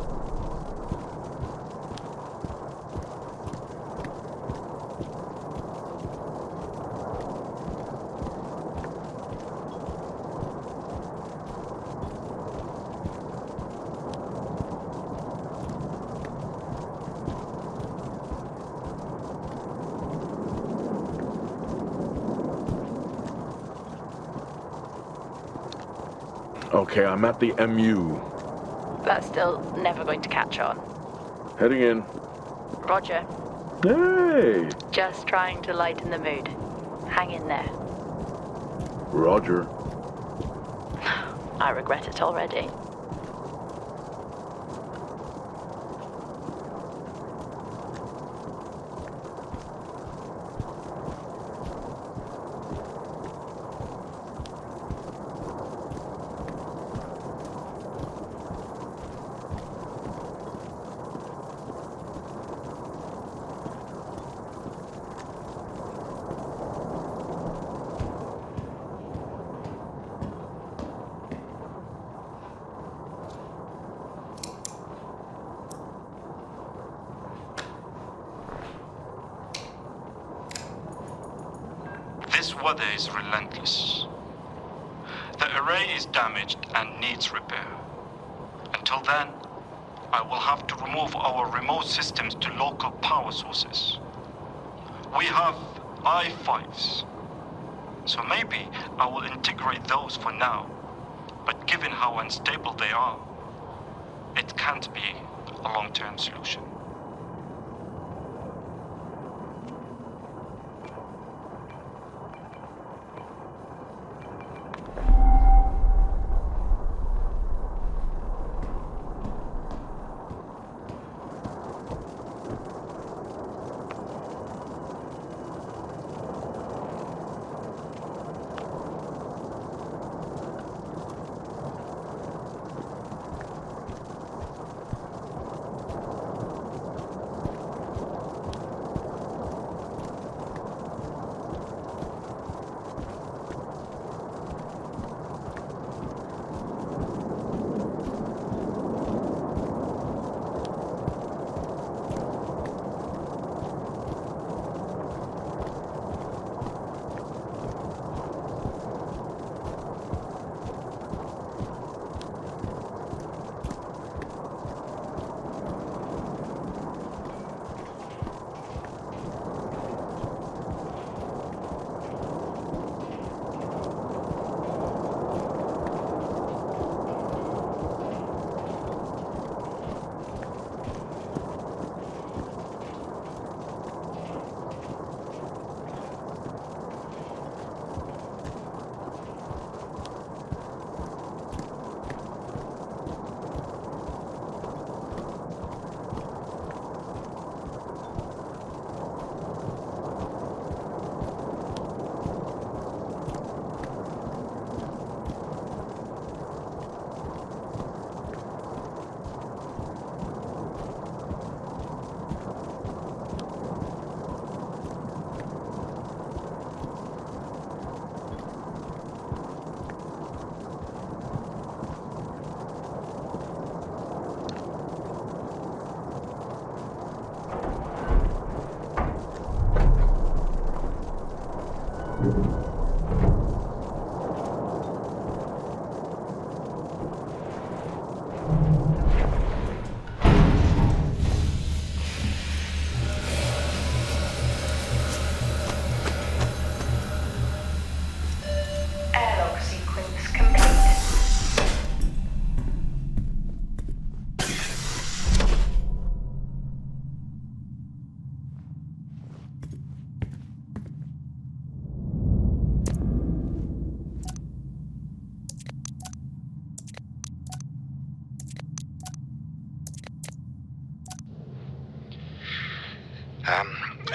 Okay, I'm at the MU. That's still never going to catch on. Heading in. Roger. Hey! Just trying to lighten the mood. Hang in there. Roger. I regret it already. This weather is relentless. The array is damaged and needs repair. Until then, I will have to remove our remote systems to local power sources. We have I-5s, so maybe I will integrate those for now. But given how unstable they are, it can't be a long-term solution.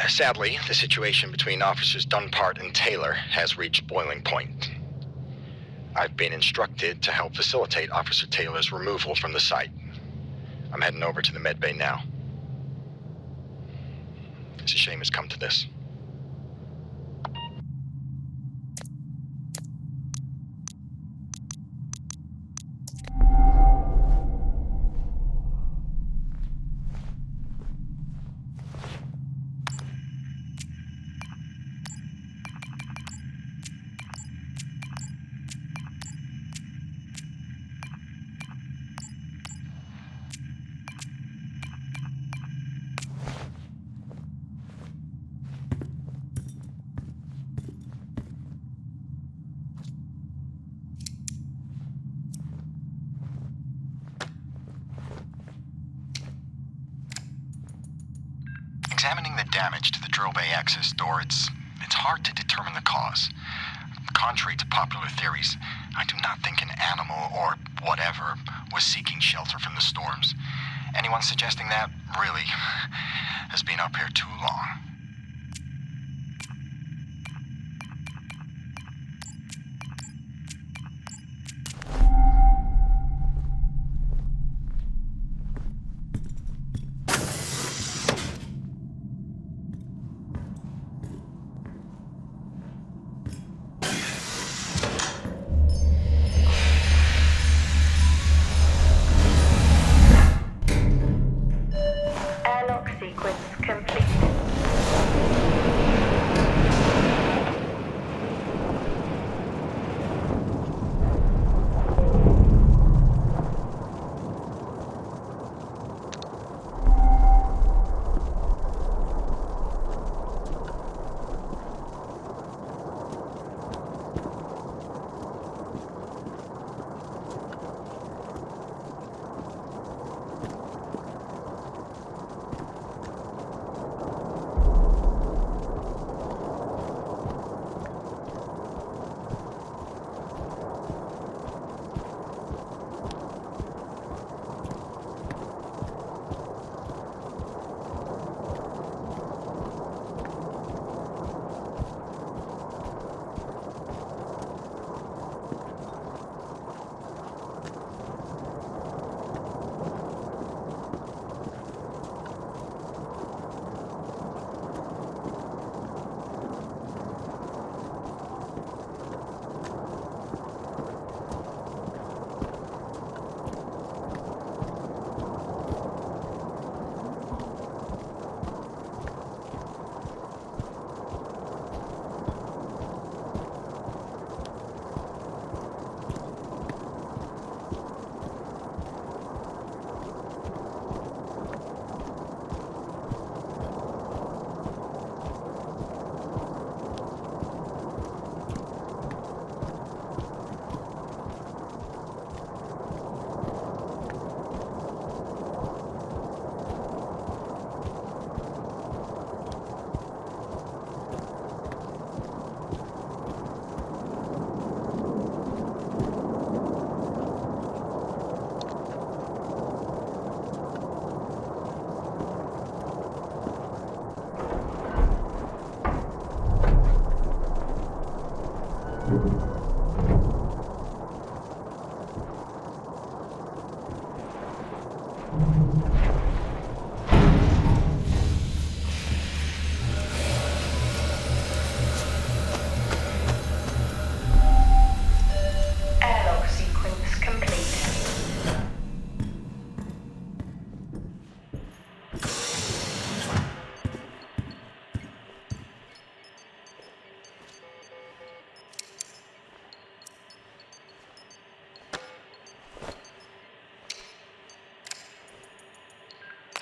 Sadly, the situation between Officers Dunpart and Taylor has reached boiling point. I've been instructed to help facilitate Officer Taylor's removal from the site. I'm heading over to the medbay now. It's a shame it's come to this. Examining the damage to the drill bay access door, it's hard to determine the cause. Contrary to popular theories, I do not think an animal or whatever was seeking shelter from the storms. Anyone suggesting that really has been up here too long.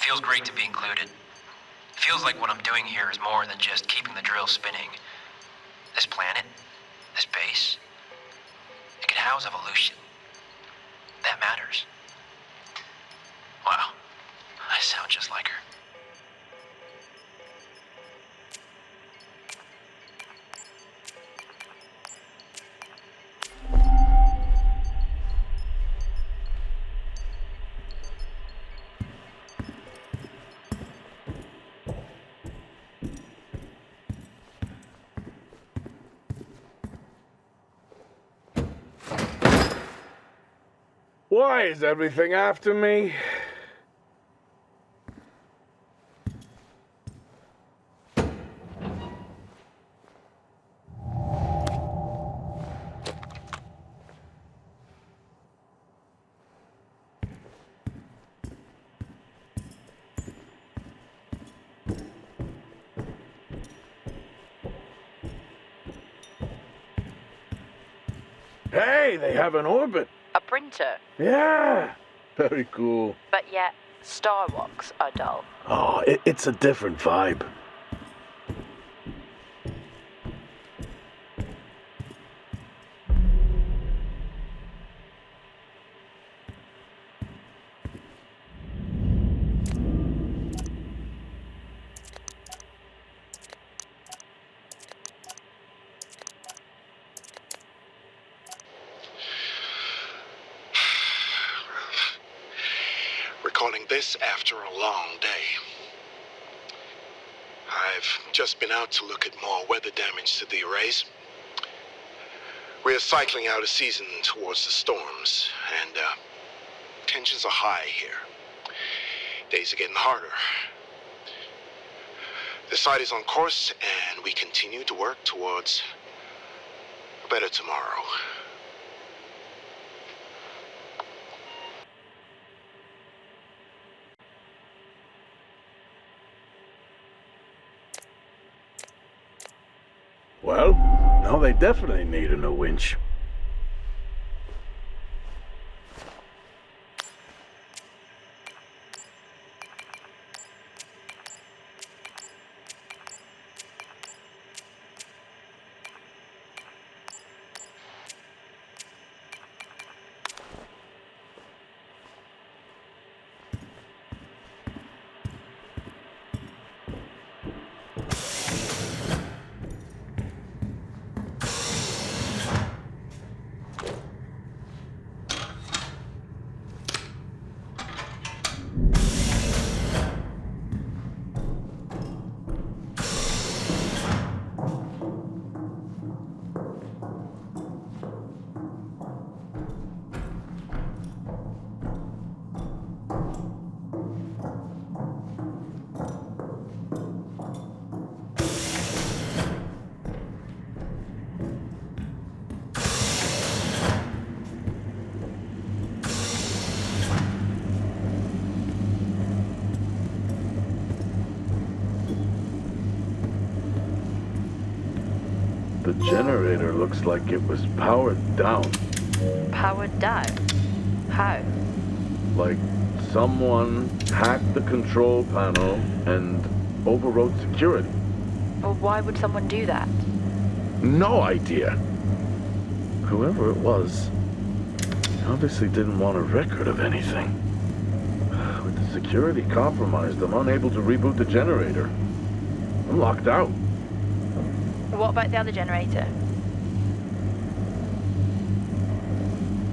Feels great to be included. Feels like what I'm doing here is more than just keeping the drill spinning. This planet, this base, it can house evolution. That matters. Wow, I sound just like her. Why is everything after me? Hey, they have an orbit. A printer, Yeah. Very cool. but yet Star Walks are dull. Oh, it's a different vibe. Recording this after a long day. I've just been out to look at more weather damage to the arrays. We're cycling out of season towards the storms, and tensions are high here. Days are getting harder. The site is on course, and we continue to work towards a better tomorrow. Well, now they definitely need a new winch. The generator looks like it was powered down. Powered down? How? Like someone hacked the control panel and overrode security. Well, why would someone do that? No idea. Whoever it was obviously didn't want a record of anything. With the security compromised, I'm unable to reboot the generator. I'm locked out. What about the other generator?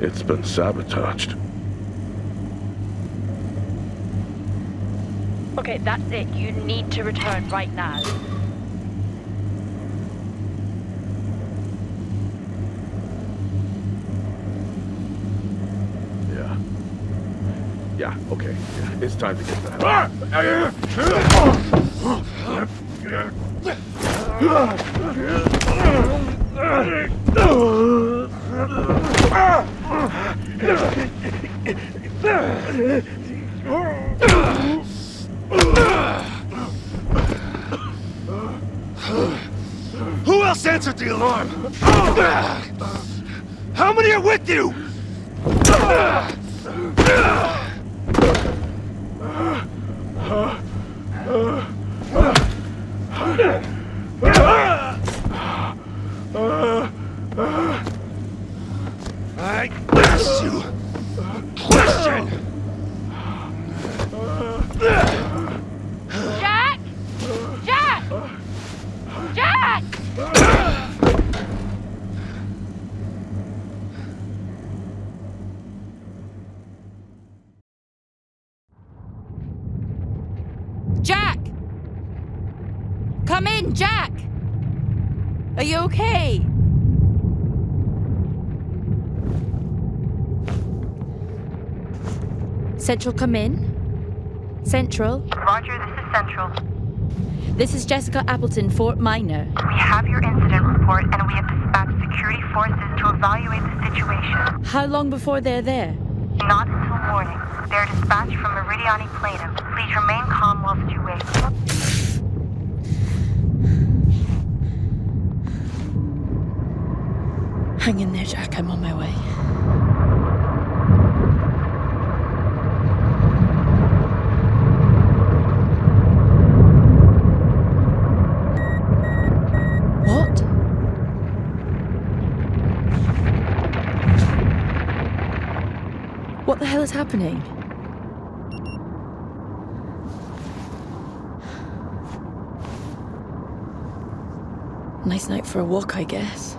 It's been sabotaged. Okay, that's it. You need to return right now. Yeah, okay. Yeah, it's time to get that. Who else answered the alarm? How many are with you? I asked you a question. Jack! Jack! Jack! Jack! Come in, Jack! Are you okay? Central, come in. Central. Roger, this is Central. This is Jessica Appleton, Fort Minor. We have your incident report, and we have dispatched security forces to evaluate the situation. How long before they're there? Not until morning. They are dispatched from Meridiani Planum. Please remain calm whilst you wait. Hang in there, Jack. I'm on my way. What? What the hell is happening? Nice night for a walk, I guess.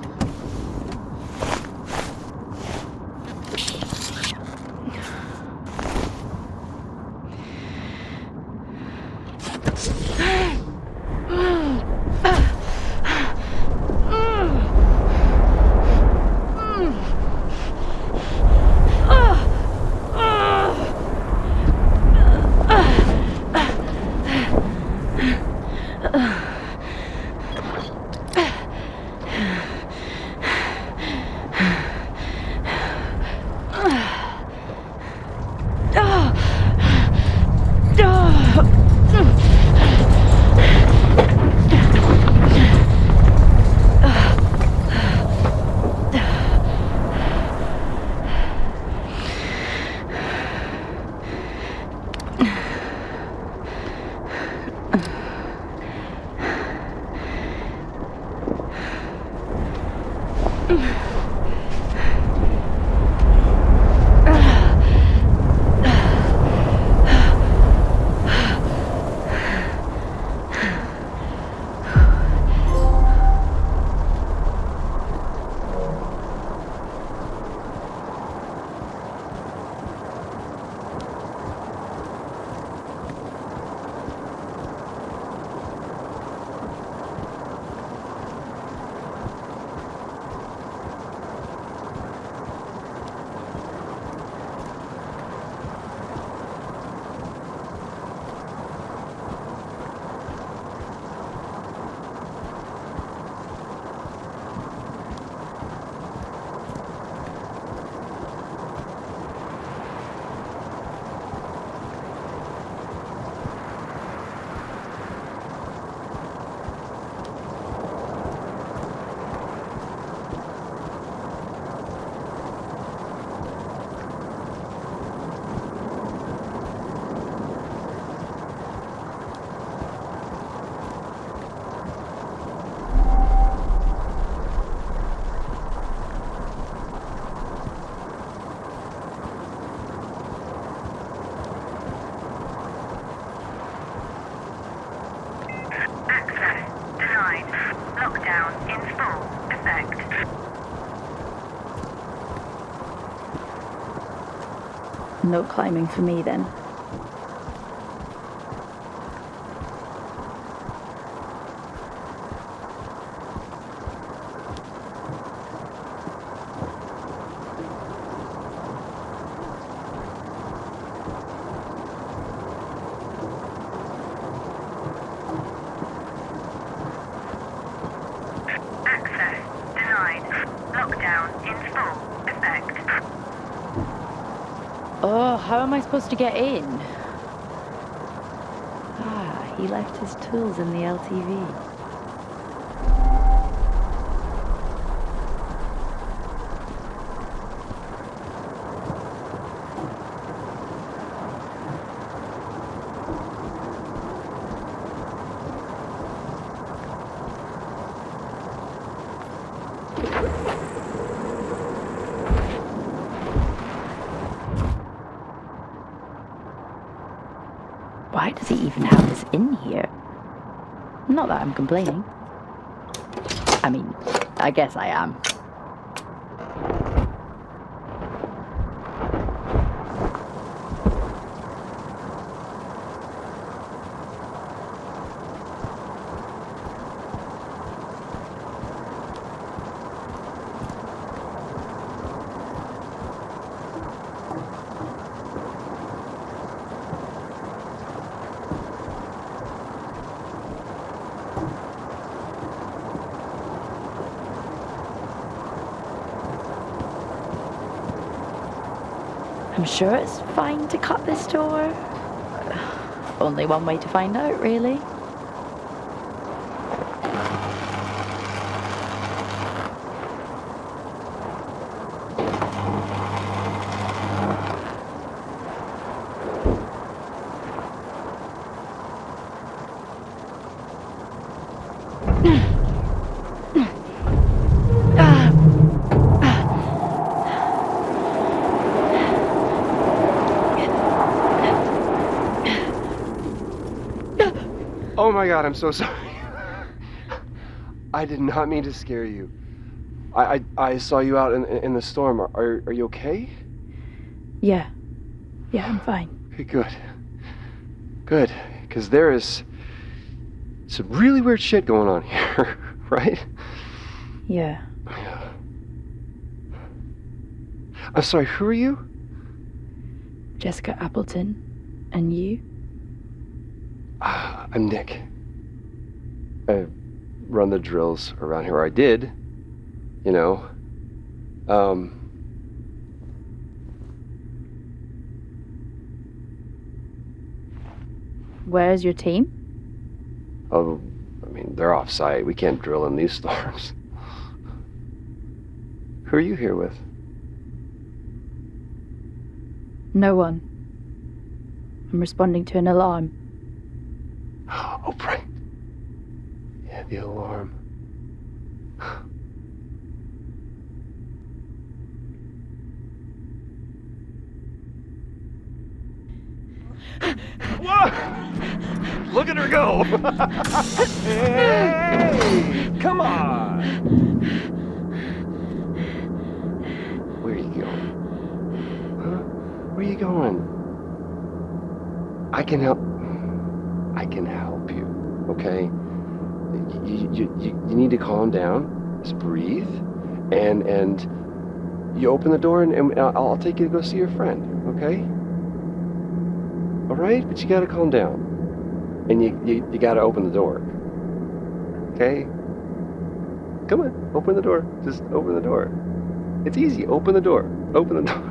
No climbing for me then. Oh, how am I supposed to get in? Ah, he left his tools in the LTV. Why does he even have this in here? Not that I'm complaining. I mean, I guess I am. I'm sure it's fine to cut this door. Only one way to find out, really. Oh my god, I'm so sorry. I did not mean to scare you. I saw you out in the storm. Are you okay? Yeah. Yeah, I'm fine. Okay, good. Good. Because there is some really weird shit going on here, right? Yeah. I'm sorry, who are you? Jessica Appleton. And you? I'm Nick. I run the drills around here. I did, you know. Where's your team? Oh, I mean, they're off-site. We can't drill in these storms. Who are you here with? No one. I'm responding to an alarm. Oh, right. Yeah, the alarm. Whoa! Look at her go! Hey! Come on! Where are you going? Huh? Where are you going? I can help you, okay? You need to calm down, just breathe, and you open the door and I'll take you to go see your friend, okay? All right? But you gotta calm down. And you gotta open the door, okay? Come on, open the door. Just open the door. It's easy, open the door. Open the door.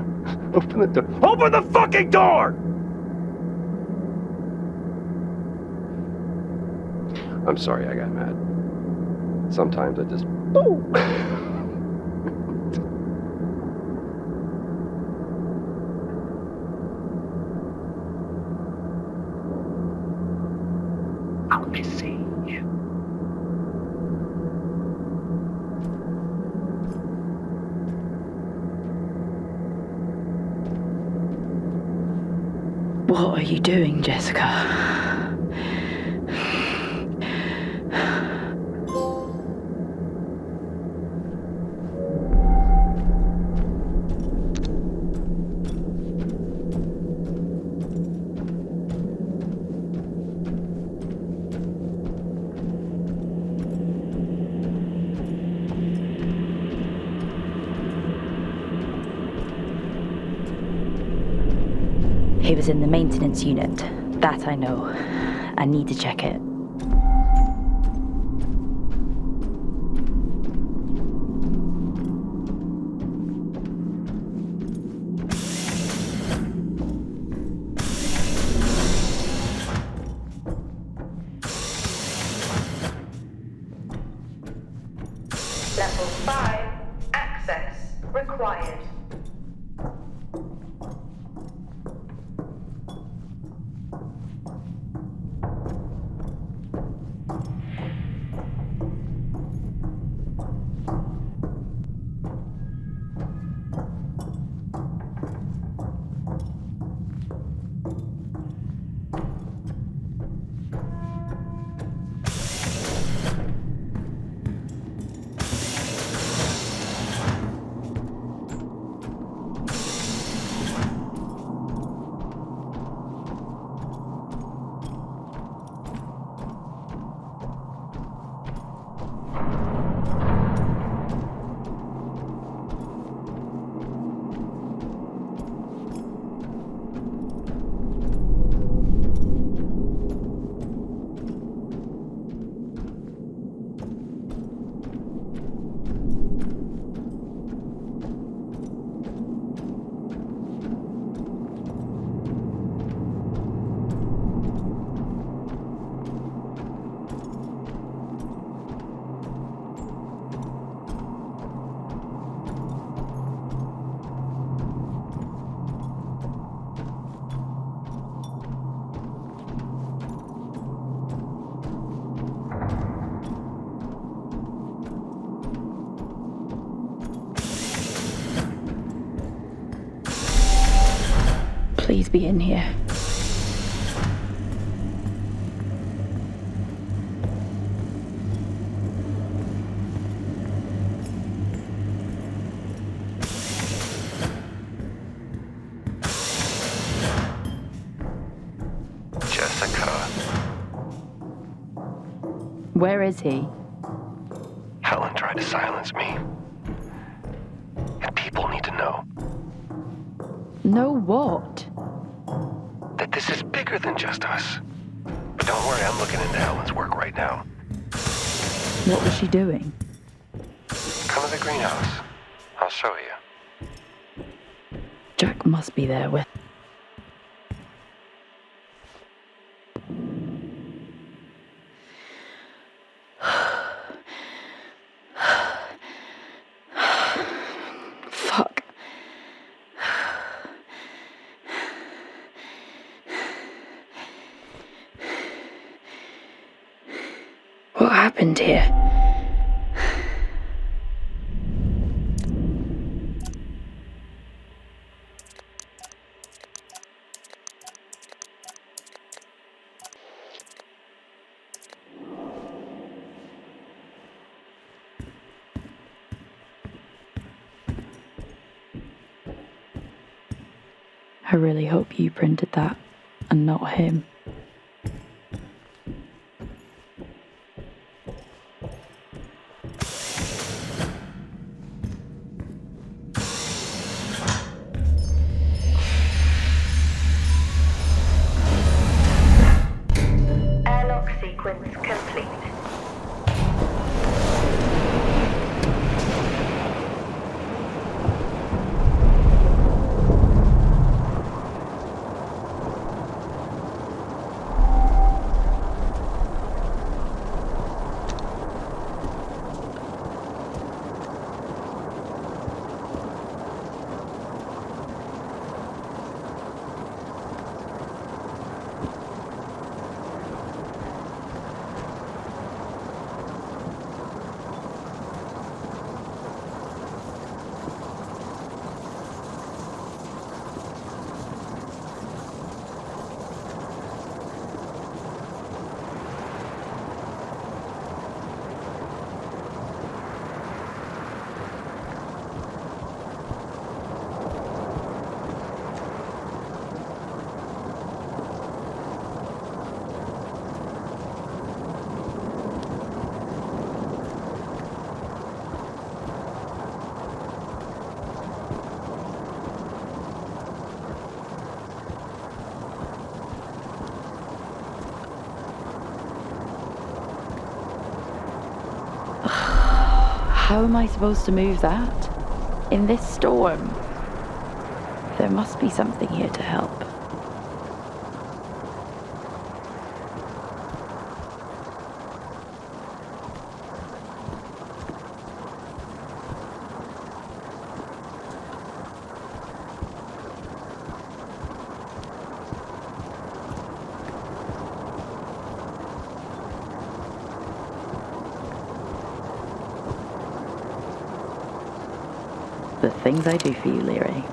Open the door. Open the fucking door! I'm sorry I got mad. Sometimes I just... Boom! I'll be seeing you. What are you doing, Jessica? He was in the maintenance unit. That I know. I need to check it. Level 5, access required. be in here. Where is he? Helen tried to silence me. And people need to know. Know what? That this is bigger than just us. But don't worry, I'm looking into Helen's work right now. What was she doing? Come to the greenhouse. I'll show you. Jack must be there with... Fuck. What happened here? I really hope you printed that, and not him. Airlock sequence complete. How am I supposed to move that? In this storm? There must be something here to help. The things I do for you, Leary.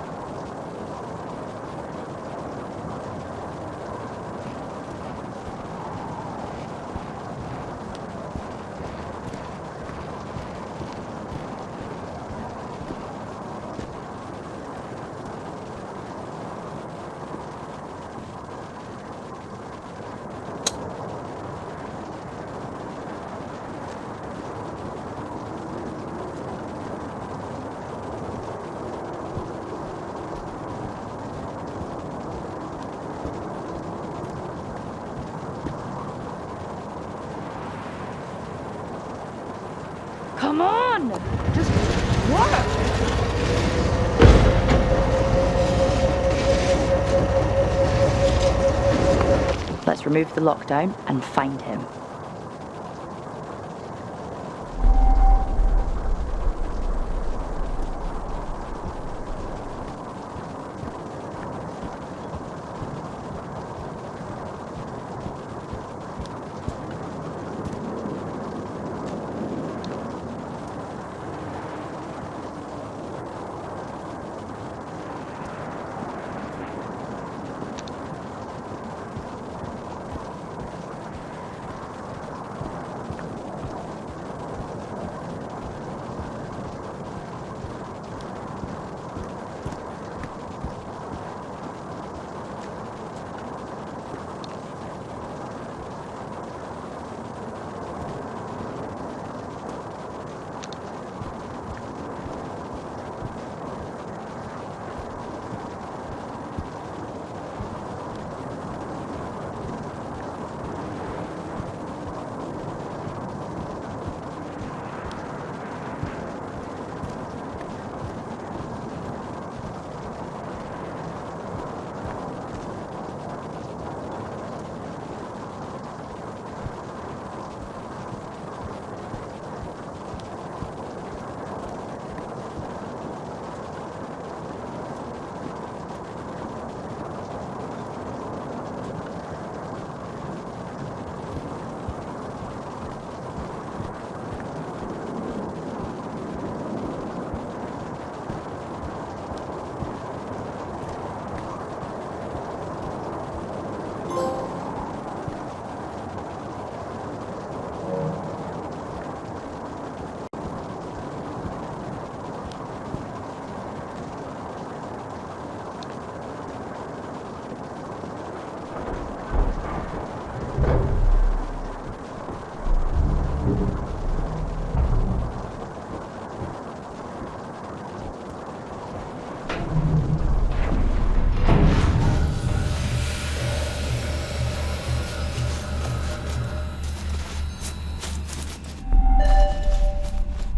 Come on! Just work! Let's remove the lockdown and find him.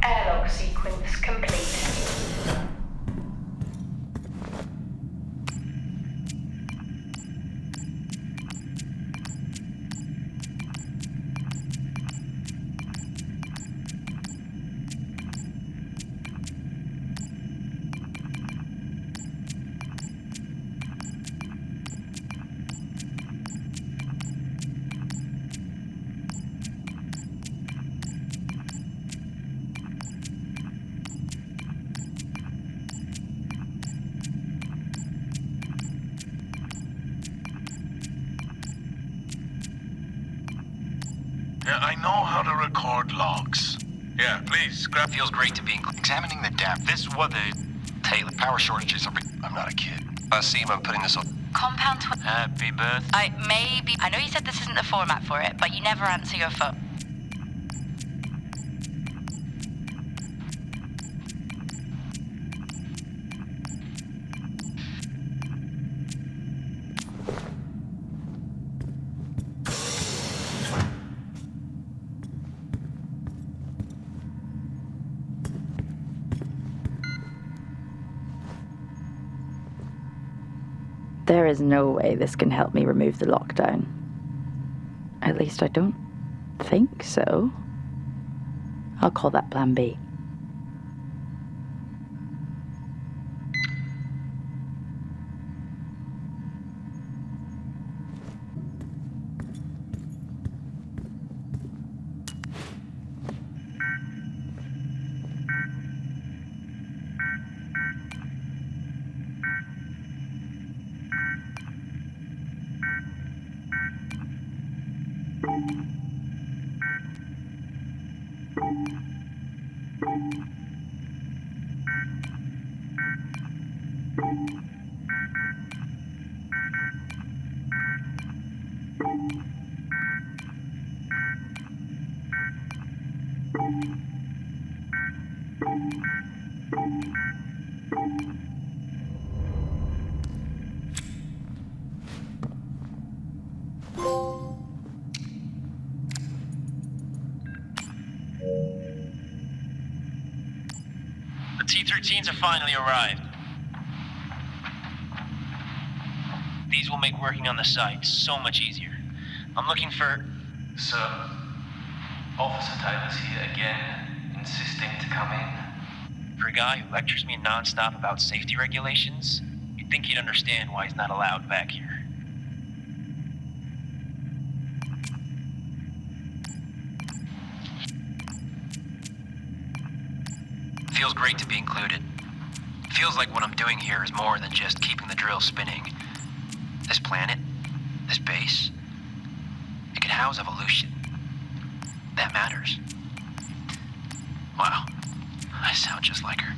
Airlock sequence complete. Yeah, I know how to record logs. Yeah, please, grab... Feels great to be examining the depth. This weather... Taylor, power shortages are... I'm not a kid. Seem I'm putting this on... Compound Happy birthday. I know you said this isn't the format for it, but you never answer your phone. There is no way this can help me remove the lockdown. At least I don't think so. I'll call that Plan B. The T-13s have finally arrived. These will make working on the site so much easier. I'm looking for... Sir, Officer Taylor's here again, insisting to come in. For a guy who lectures me non-stop about safety regulations, you'd think he'd understand why he's not allowed back here. Feels great to be included. Feels like what I'm doing here is more than just keeping the drill spinning. This planet, this base, it can house evolution. That matters. Wow, I sound just like her.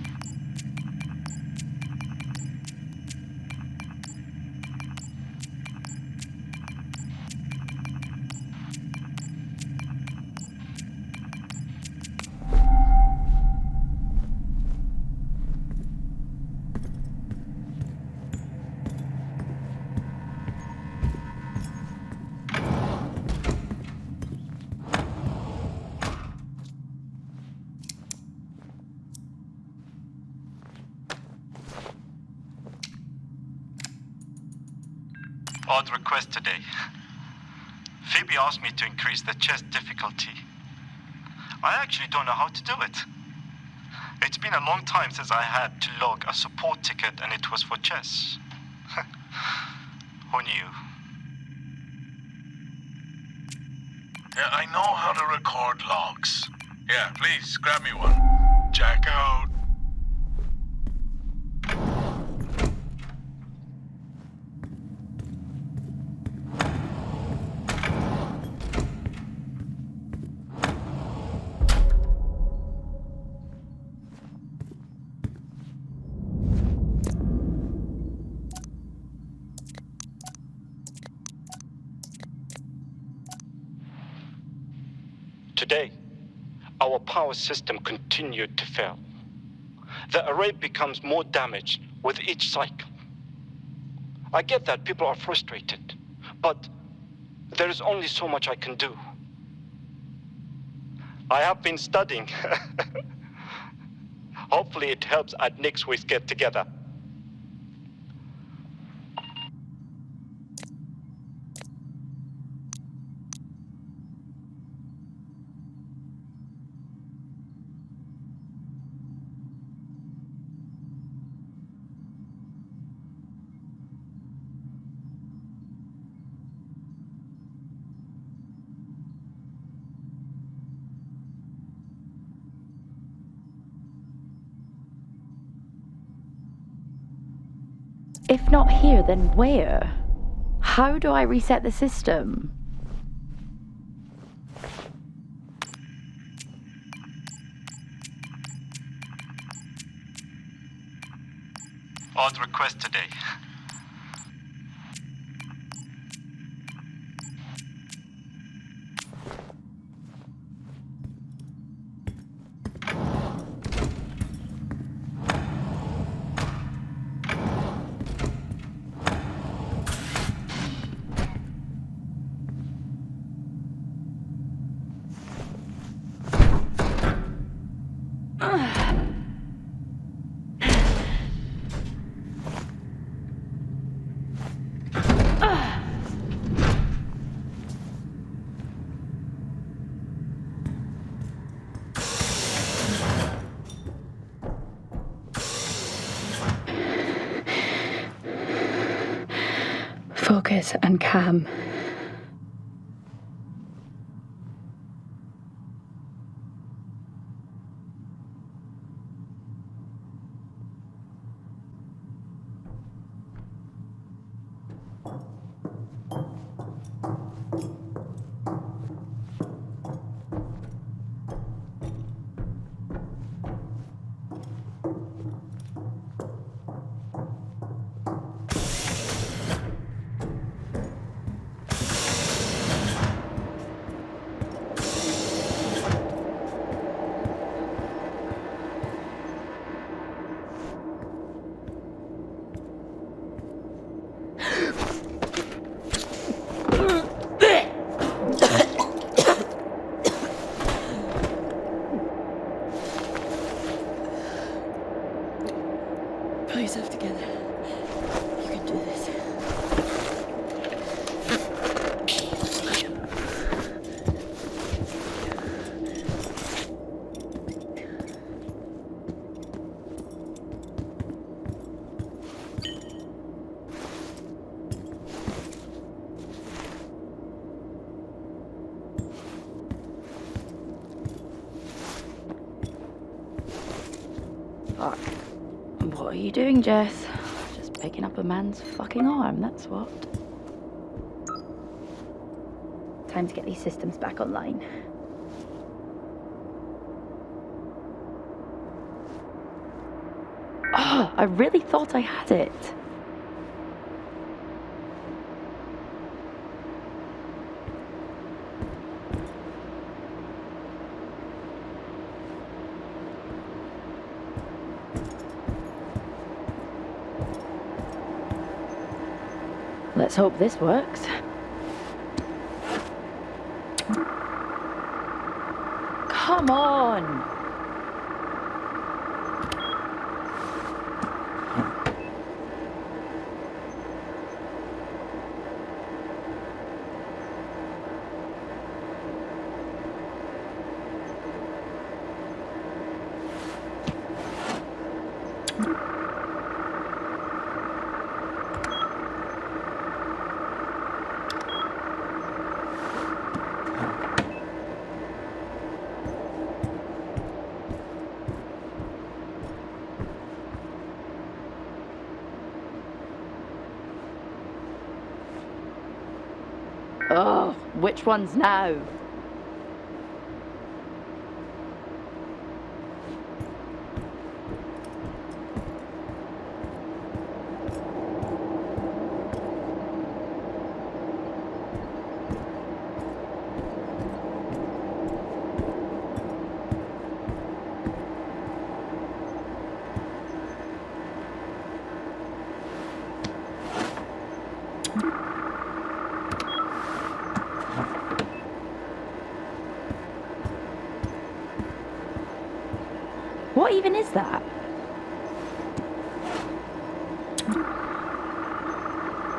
Odd request today. Phoebe asked me to increase the chess difficulty. I actually don't know how to do it. It's been a long time since I had to log a support ticket and it was for chess. Who knew? Yeah, I know how to record logs. Yeah, please, grab me one. Jack out. Today, our power system continued to fail. The array becomes more damaged with each cycle. I get that people are frustrated, but there is only so much I can do. I have been studying. Hopefully it helps at next week's get together. If not here, then where? How do I reset the system? Odd request today. Focus and calm. Pull yourself together. You can do this. Fuck. What are you doing, Jess? Just picking up a man's fucking arm, that's what. Time to get these systems back online. Oh, I really thought I had it. Let's hope this works. Come on! Oh, which ones now? What even is that?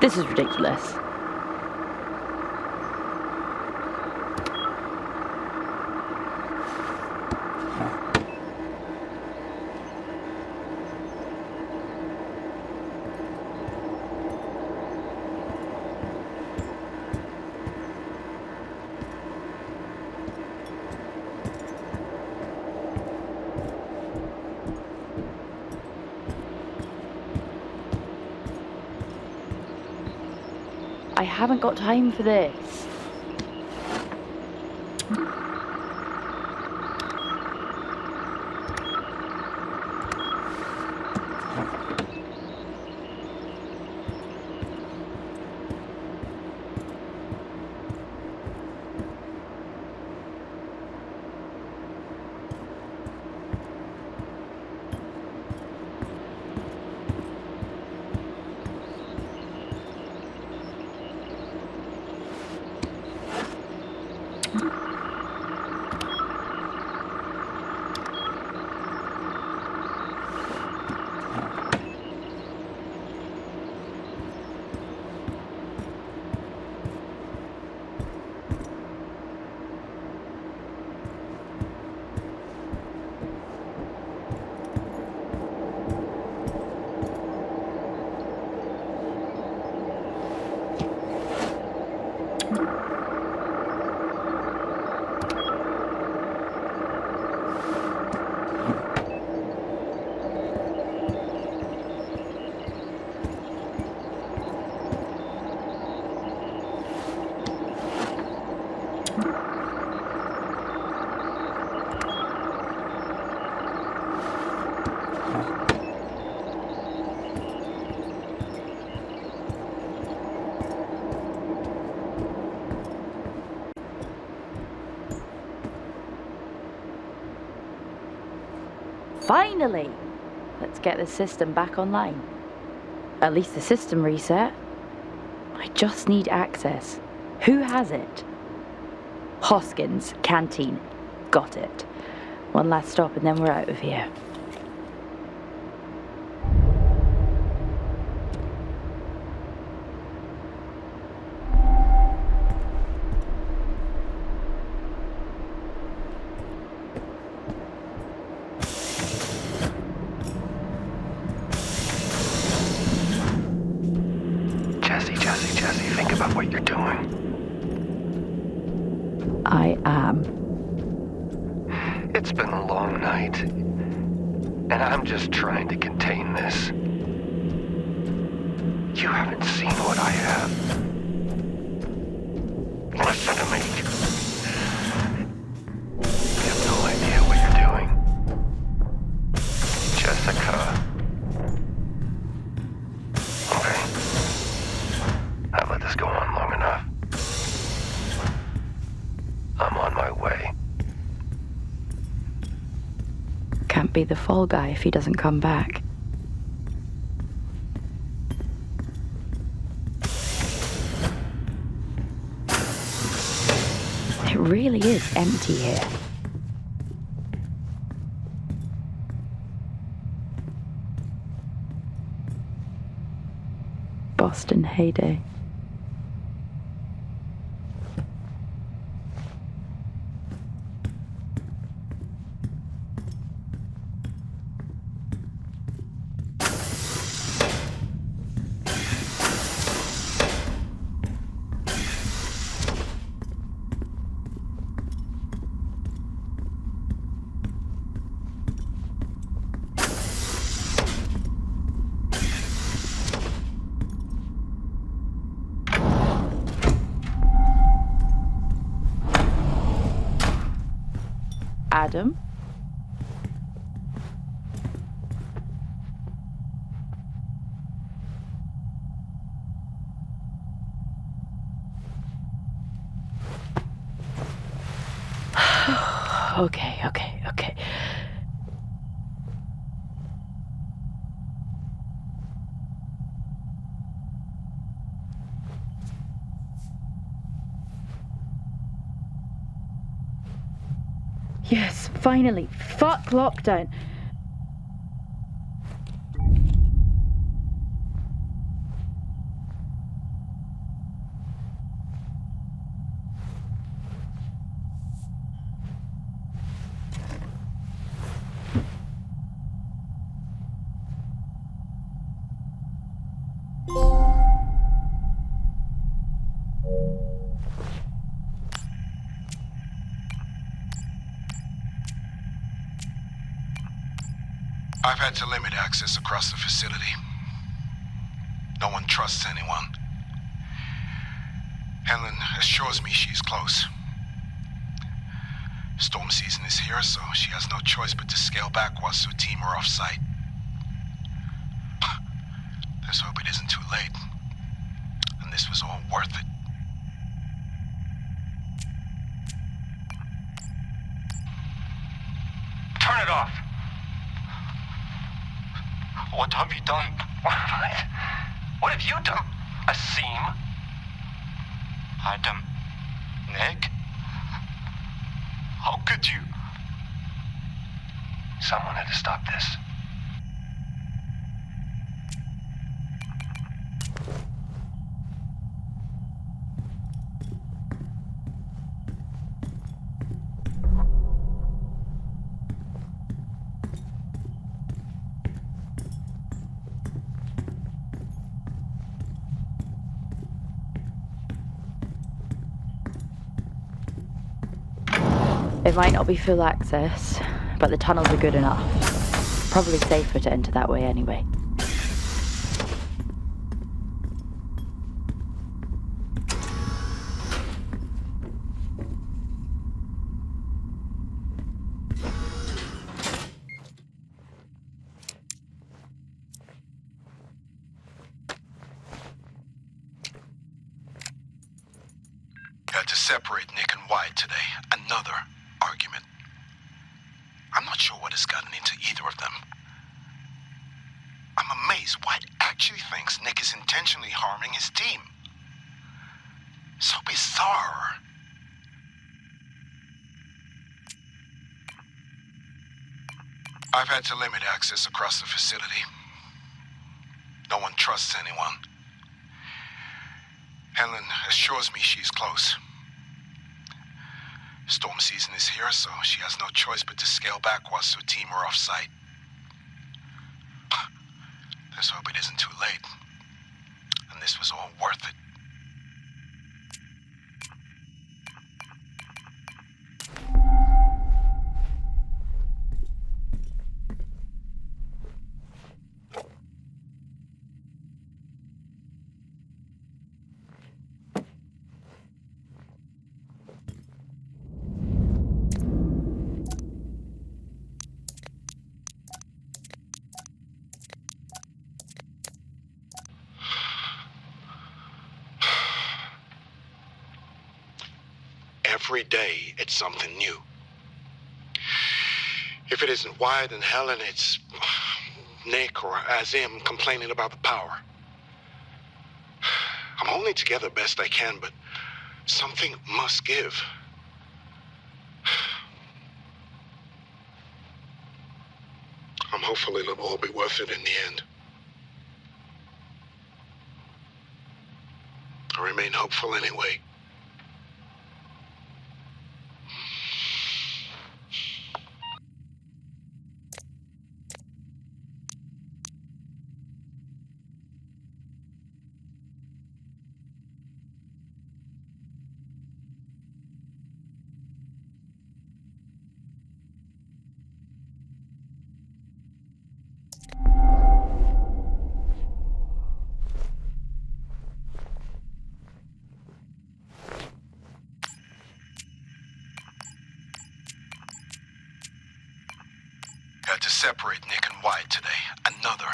This is ridiculous. I haven't got time for this. Finally! Let's get the system back online. At least the system reset. I just need access. Who has it? Hoskins, canteen. Got it. One last stop and then we're out of here. Jesse, think about what you're doing. I am. It's been a long night, and I'm just trying to contain this. You haven't seen what I have. Listen to me. You have no idea what you're doing. Jessica. Okay. I've let this go on long enough. I'm on my way. Can't be the fall guy if he doesn't come back. It really is empty here. Boston heyday. Adam? Okay. Yes, finally. Fuck lockdown. I've had to limit access across the facility. No one trusts anyone. Helen assures me she's close. Storm season is here, so she has no choice but to scale back whilst her team are off-site. Let's hope it isn't too late. And this was all worth it. Turn it off! What have you done? What have you done? A seam? Adam. Nick? How could you? Someone had to stop this. It might not be full access, but the tunnels are good enough. Probably safer to enter that way anyway. Had to separate Nick and Wyatt today. Another argument. I'm not sure what has gotten into either of them. I'm amazed Wyatt actually thinks Nick is intentionally harming his team. So bizarre. I've had to limit access across the facility. No one trusts anyone. Helen assures me she's close. Storm season is here, so she has no choice but to scale back whilst her team are off-site. Let's hope it isn't too late. And this was all worth it. Every day, it's something new. If it isn't Wyatt and Helen, it's Nick or Azim complaining about the power. I'm holding together best I can, but something must give. I'm hopeful it'll all be worth it in the end. I remain hopeful anyway. Had to separate Nick and Wyatt today. Another.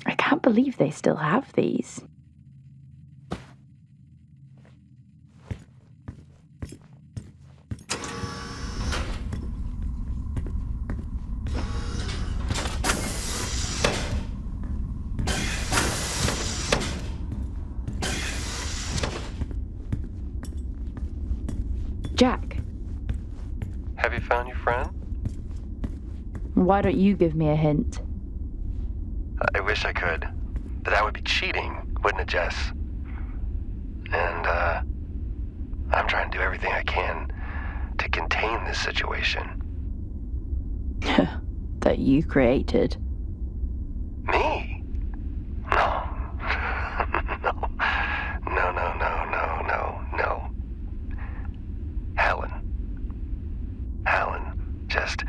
I can't believe they still have these. Jack, Have you found your friend? why don't you give me a hint? I wish I could. But that would be cheating, wouldn't it, Jess? And, I'm trying to do everything I can to contain this situation. That you created. Me? No. No. Helen just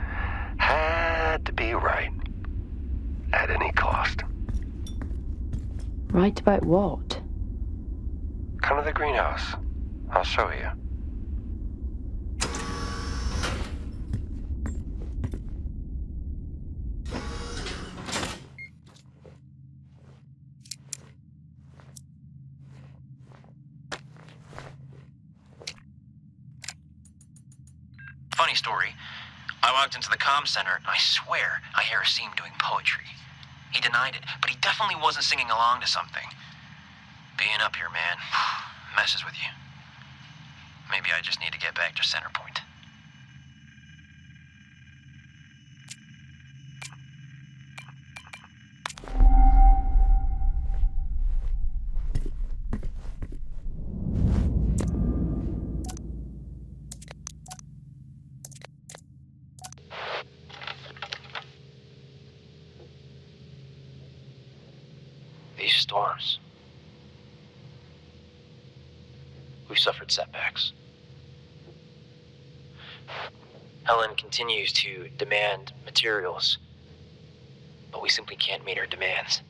had to be right. At any cost. Right about what? Come to the greenhouse. I'll show you. Funny story. I walked into the comm center, and I swear I hear Asim doing poetry. He denied it, but he definitely wasn't singing along to something. Being up here, man, messes with you. Maybe I just need to get back to center point. These storms. We've suffered setbacks. Helen continues to demand materials, but we simply can't meet her demands.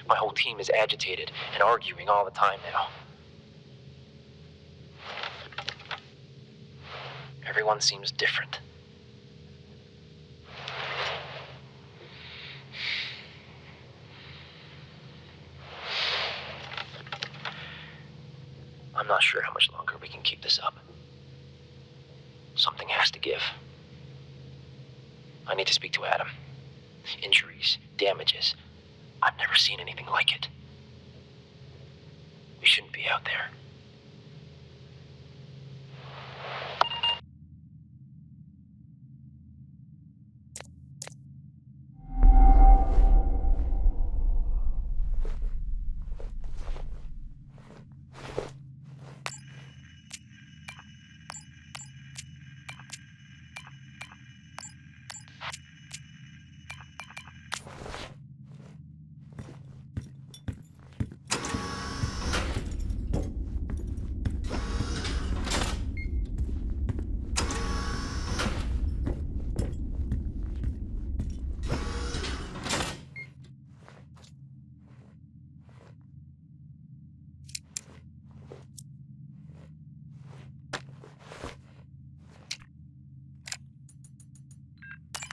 My whole team is agitated and arguing all the time now. Everyone seems different. I'm not sure how much longer we can keep this up. Something has to give. I need to speak to Adam. Injuries, damages. I've never seen anything like it. We shouldn't be out there.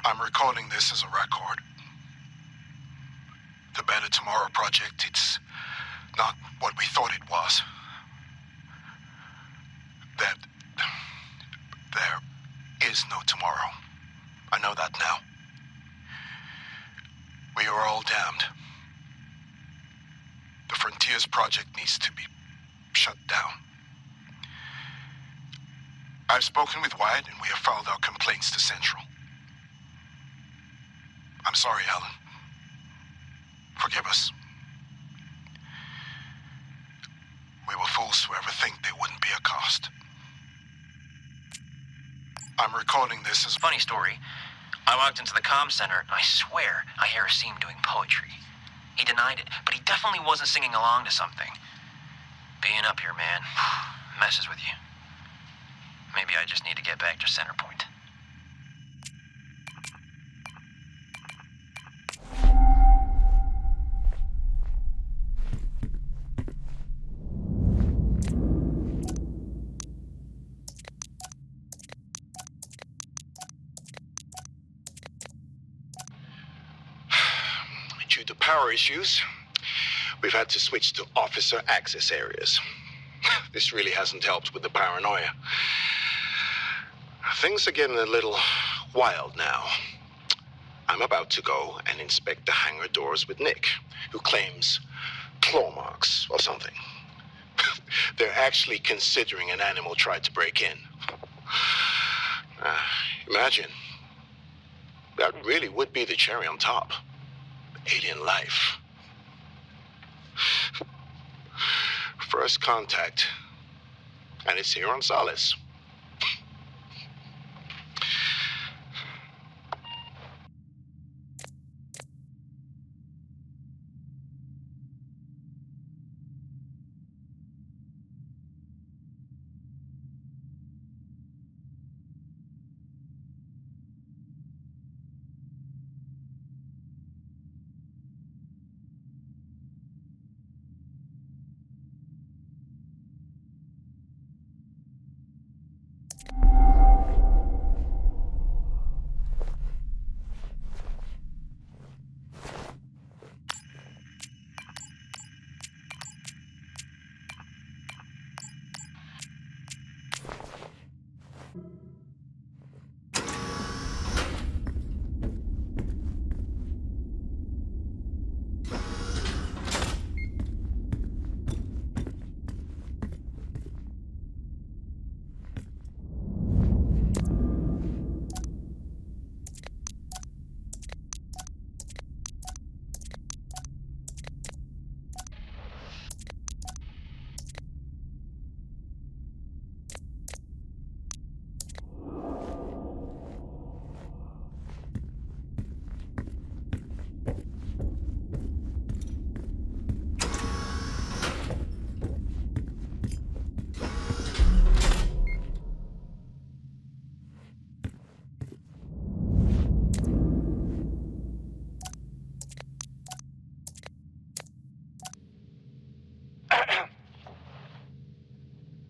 I'm recording this as a record. The Better Tomorrow project, it's not what we thought it was. That there is no tomorrow. I know that now. We are all damned. The Frontiers project needs to be shut down. I've spoken with Wyatt and we have filed our complaints to Central. I'm sorry, Alan. Forgive us. We were fools to ever think there wouldn't be a cost. I'm recording this as... Funny story. I walked into the comm center, and I swear I hear Asim doing poetry. He denied it, but he definitely wasn't singing along to something. Being up here, man, messes with you. Maybe I just need to get back to center point. Due to power issues, we've had to switch to officer access areas. This really hasn't helped with the paranoia. Things are getting a little wild now. I'm about to go and inspect the hangar doors with Nick, who claims claw marks or something. They're actually considering an animal tried to break in. Imagine. That really would be the cherry on top. Alien life. First contact. And it's here on Solis.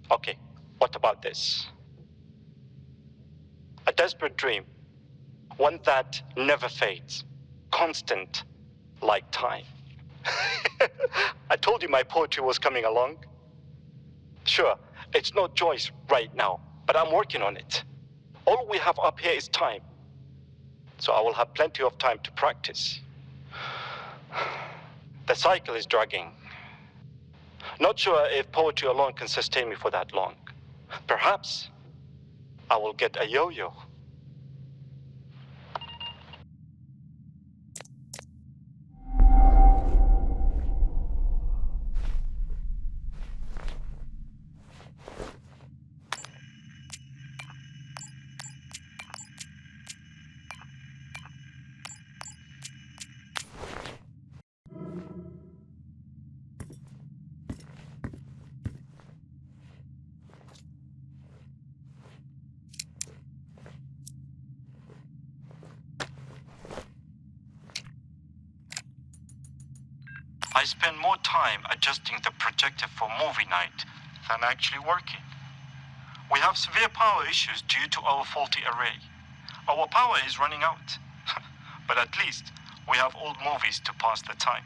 Okay, what about this? A desperate dream. One that never fades. Constant, like time. I told you my poetry was coming along. Sure, it's not Joyce right now, but I'm working on it. All we have up here is time. So I will have plenty of time to practice. The cycle is dragging. Not sure if poetry alone can sustain me for that long. Perhaps I will get a yo-yo. I spend more time adjusting the projector for movie night than actually working. We have severe power issues due to our faulty array. Our power is running out. But at least we have old movies to pass the time.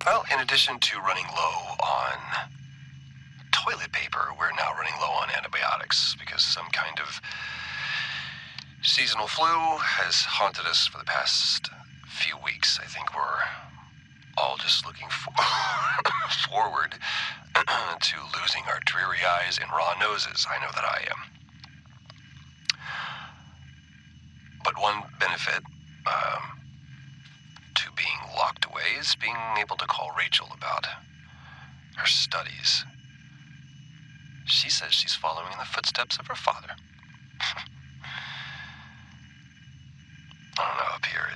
Well, in addition to running low on toilet paper, we're now running low on antibiotics because some kind of seasonal flu has haunted us for the past few weeks. I think we're all just looking forward to losing our dreary eyes and raw noses. I know that I am. But one benefit to being locked away is being able to call Rachel about her studies. She says she's following in the footsteps of her father. I don't know, up here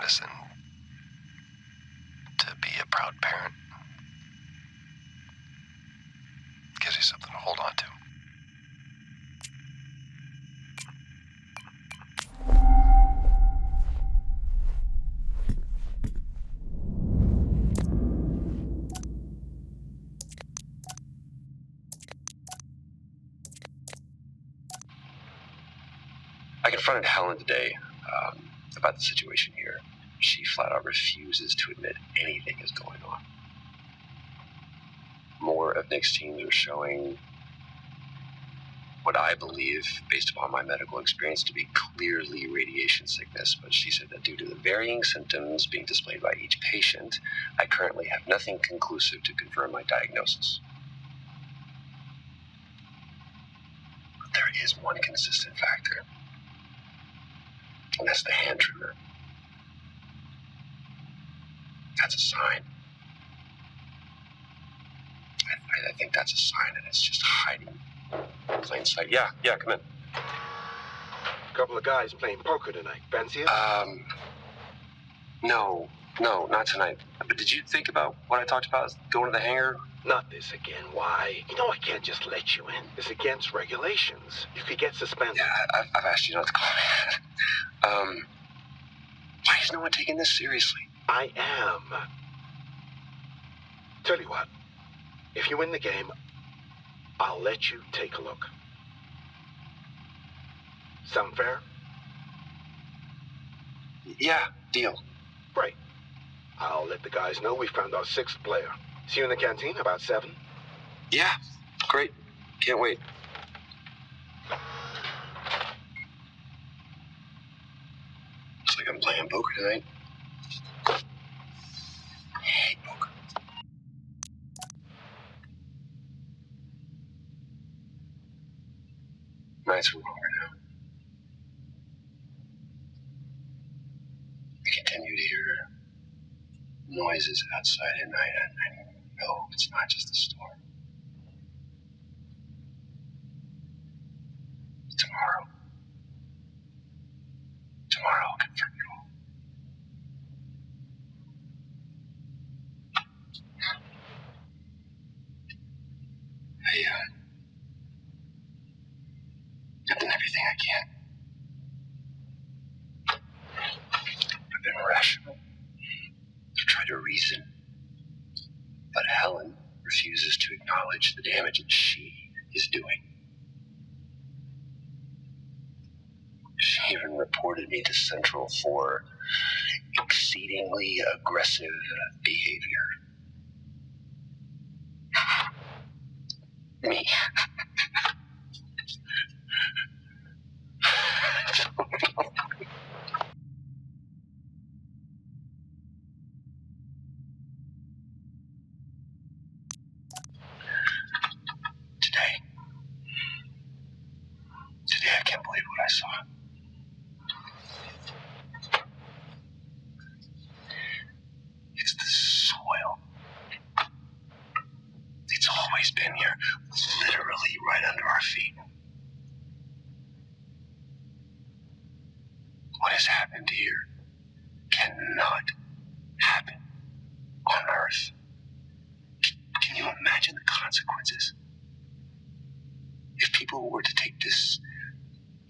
medicine to be a proud parent. Gives you something to hold on to. I confronted Helen today about the situation here. She flat out refuses to admit anything is going on. More of Nick's teams are showing what I believe, based upon my medical experience, to be clearly radiation sickness, but she said that due to the varying symptoms being displayed by each patient, I currently have nothing conclusive to confirm my diagnosis. But there is one consistent factor, and that's the hand trigger. That's a sign. I think that's a sign that it's just hiding in plain sight. Yeah, come in. A couple of guys playing poker tonight. Fancy it? No, not tonight. But did you think about what I talked about, going to the hangar? Not this again. Why? You know I can't just let you in. It's against regulations. You could get suspended. Yeah, I've asked you not to call me. Why is no one taking this seriously? I am. Tell you what. If you win the game, I'll let you take a look. Sound fair? Yeah, deal. Great. I'll let the guys know we found our 6th player. See you in the canteen about 7. Yeah, great. Can't wait. Looks like I'm playing poker tonight. I hate poker. Nights are longer now. I continue to hear noises outside at night, and I know it's not just a storm. Tomorrow I'll confirm it all. I've done everything I can. I've been rational. I've tried to reason. But Helen refuses to acknowledge the damage that she is doing. She even reported me to Central for exceedingly aggressive behavior. Me. Today I can't believe what I saw. It's the soil. It's always been here, literally right under our feet. What has happened here cannot happen on Earth. Can you imagine the consequences? If people were to take this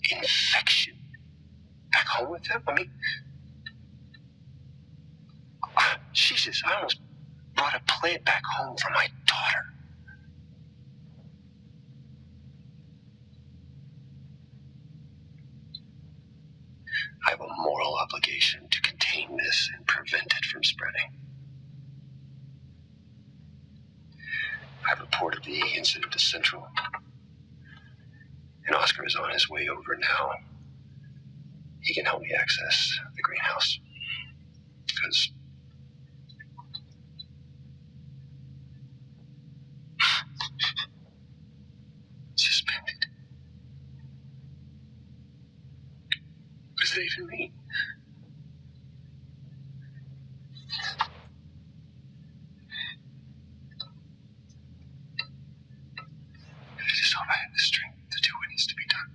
infection back home with them? I mean, Jesus, I almost brought a plant back home for my daughter. I have a moral obligation to contain this and prevent it from spreading. I've reported the incident to Central, and Oscar is on his way over now. He can help me access the greenhouse, because suspended. What does that even mean? I just hope I have the strength to do what needs to be done.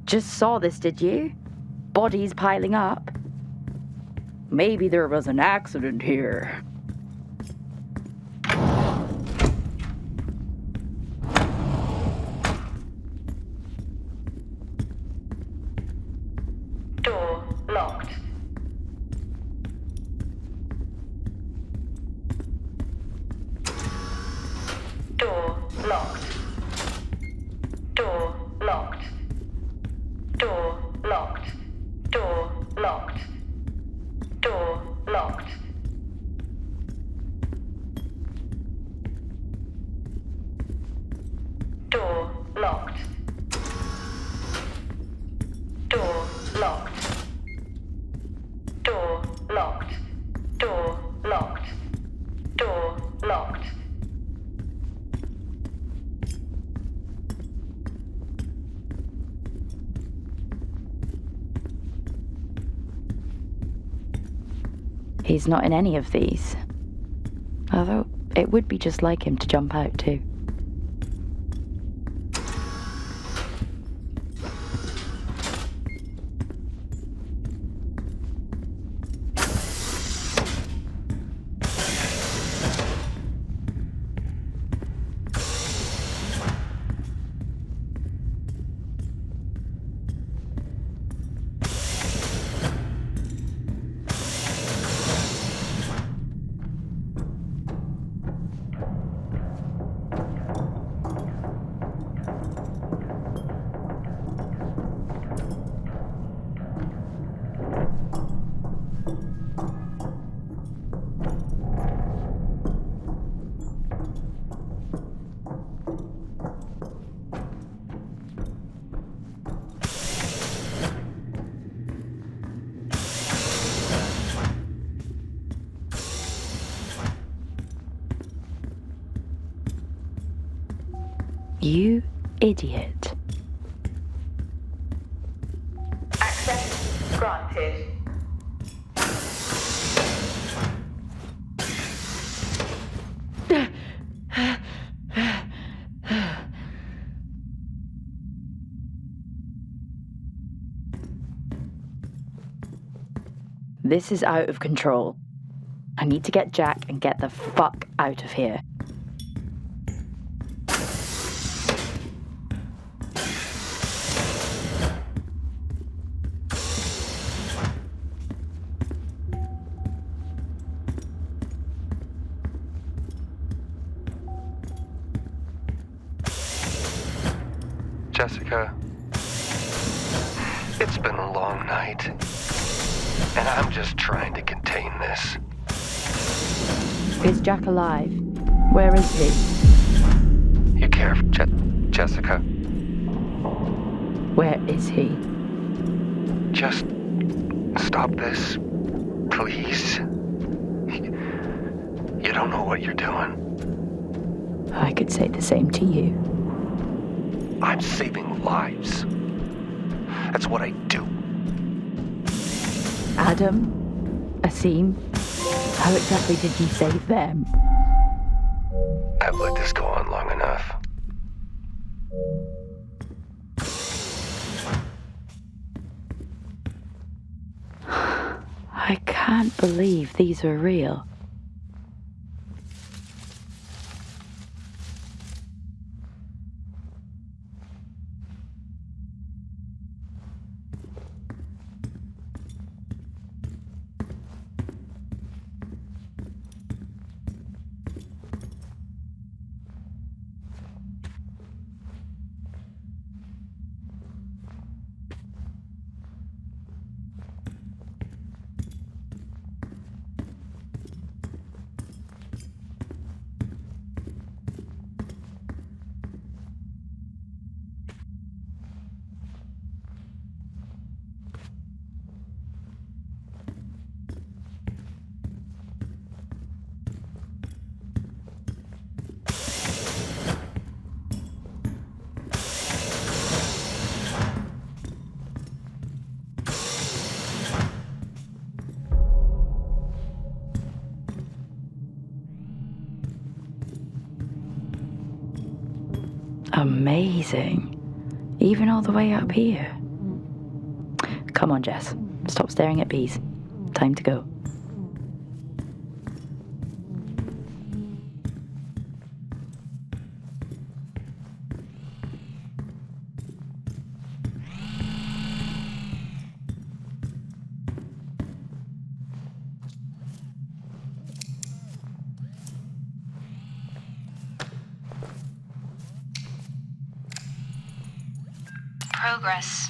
just saw this, did you? Bodies piling up. Maybe there was an accident here. Door locked. Door locked. Door locked. Door locked. Door locked. Door locked. Door locked. Door locked. Door locked. Door locked. Door locked. He's not in any of these. Although, it would be just like him to jump out too. You idiot. Access granted. This is out of control. I need to get Jack and get the fuck out of here. Jessica, it's been a long night, and I'm just trying to contain this. Is Jack alive? Where is he? You care for Jessica? Where is he? Just stop this, please. You don't know what you're doing. I could say the same to you. I'm saving lives. That's what I do. Adam? Asim? How exactly did you save them? I've let this go on long enough. I can't believe these are real. Amazing. Even all the way up here. Come on, Jess. Stop staring at bees. Time to go. Progress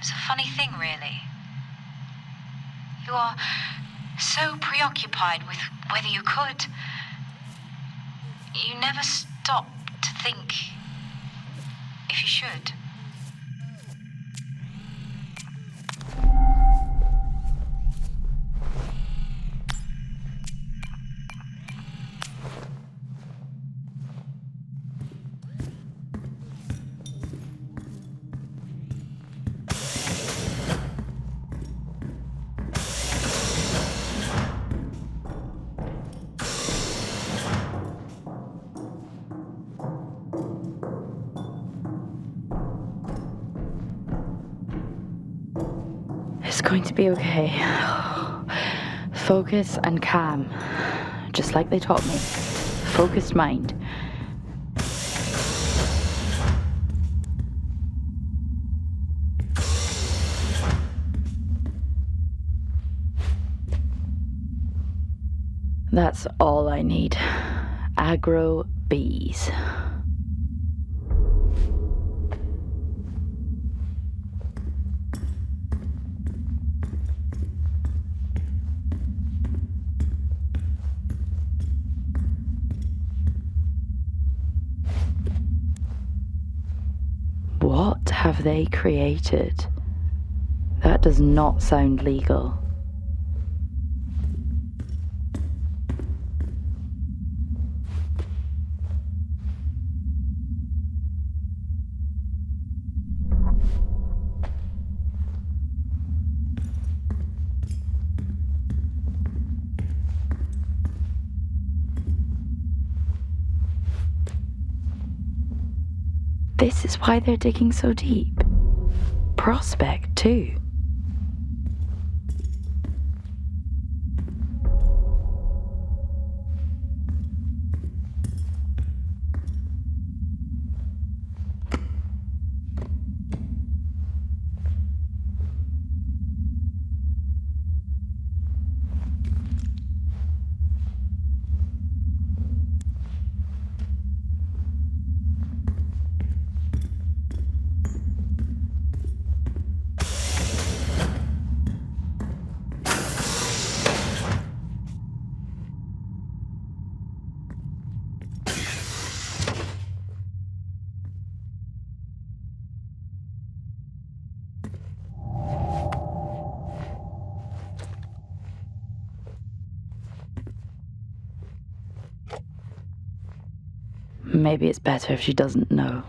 is a funny thing, really. You are so preoccupied with whether you could. You never stop to think if you should. It's going to be okay. Focus and calm. Just like they taught me. Focused mind. That's all I need. Aggro bees. What have they created? That does not sound legal. This is why they're digging so deep. Prospect, too. Maybe it's better if she doesn't know.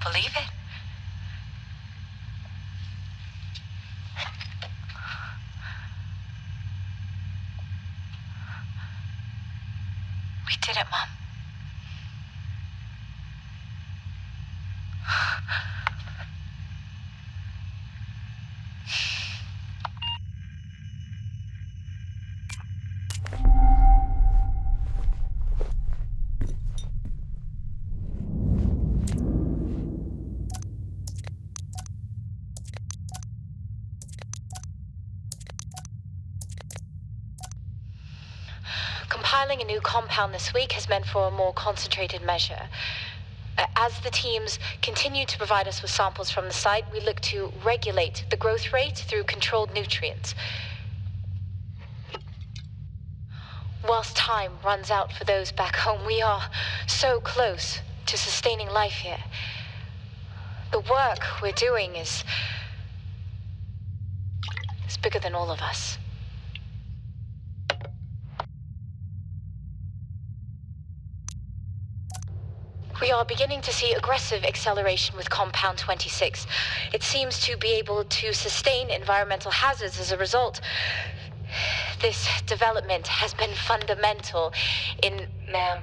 Believe it? We did it, Mom. Compiling a new compound this week has meant for a more concentrated measure. As the teams continue to provide us with samples from the site, we look to regulate the growth rate through controlled nutrients. whilst time runs out for those back home, we are so close to sustaining life here. The work we're doing is bigger than all of us. We are beginning to see aggressive acceleration with Compound 26. It seems to be able to sustain environmental hazards as a result. This development has been fundamental in... Ma'am,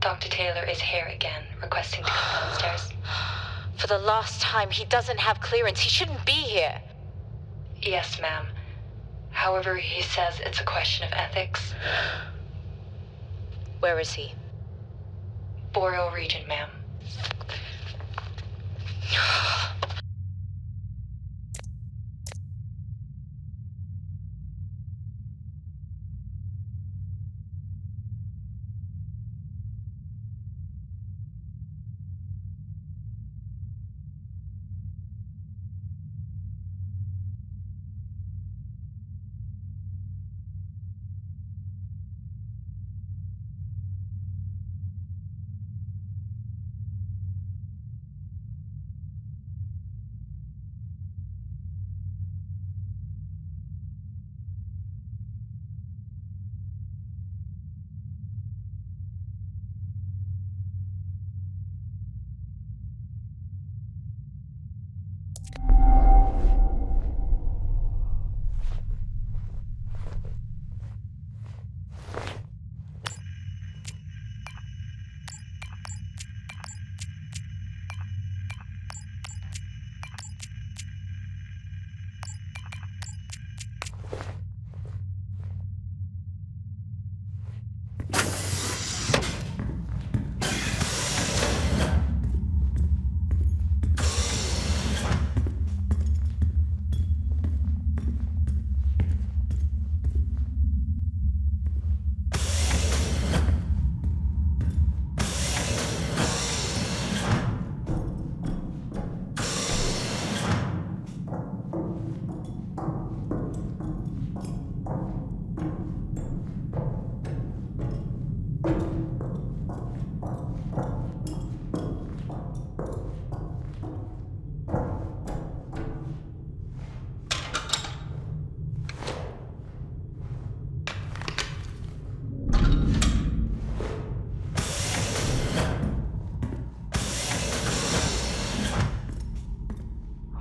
Dr. Taylor is here again, requesting to come downstairs. For the last time, he doesn't have clearance. He shouldn't be here. Yes, ma'am. However, he says it's a question of ethics. Where is he? Boreal region, ma'am.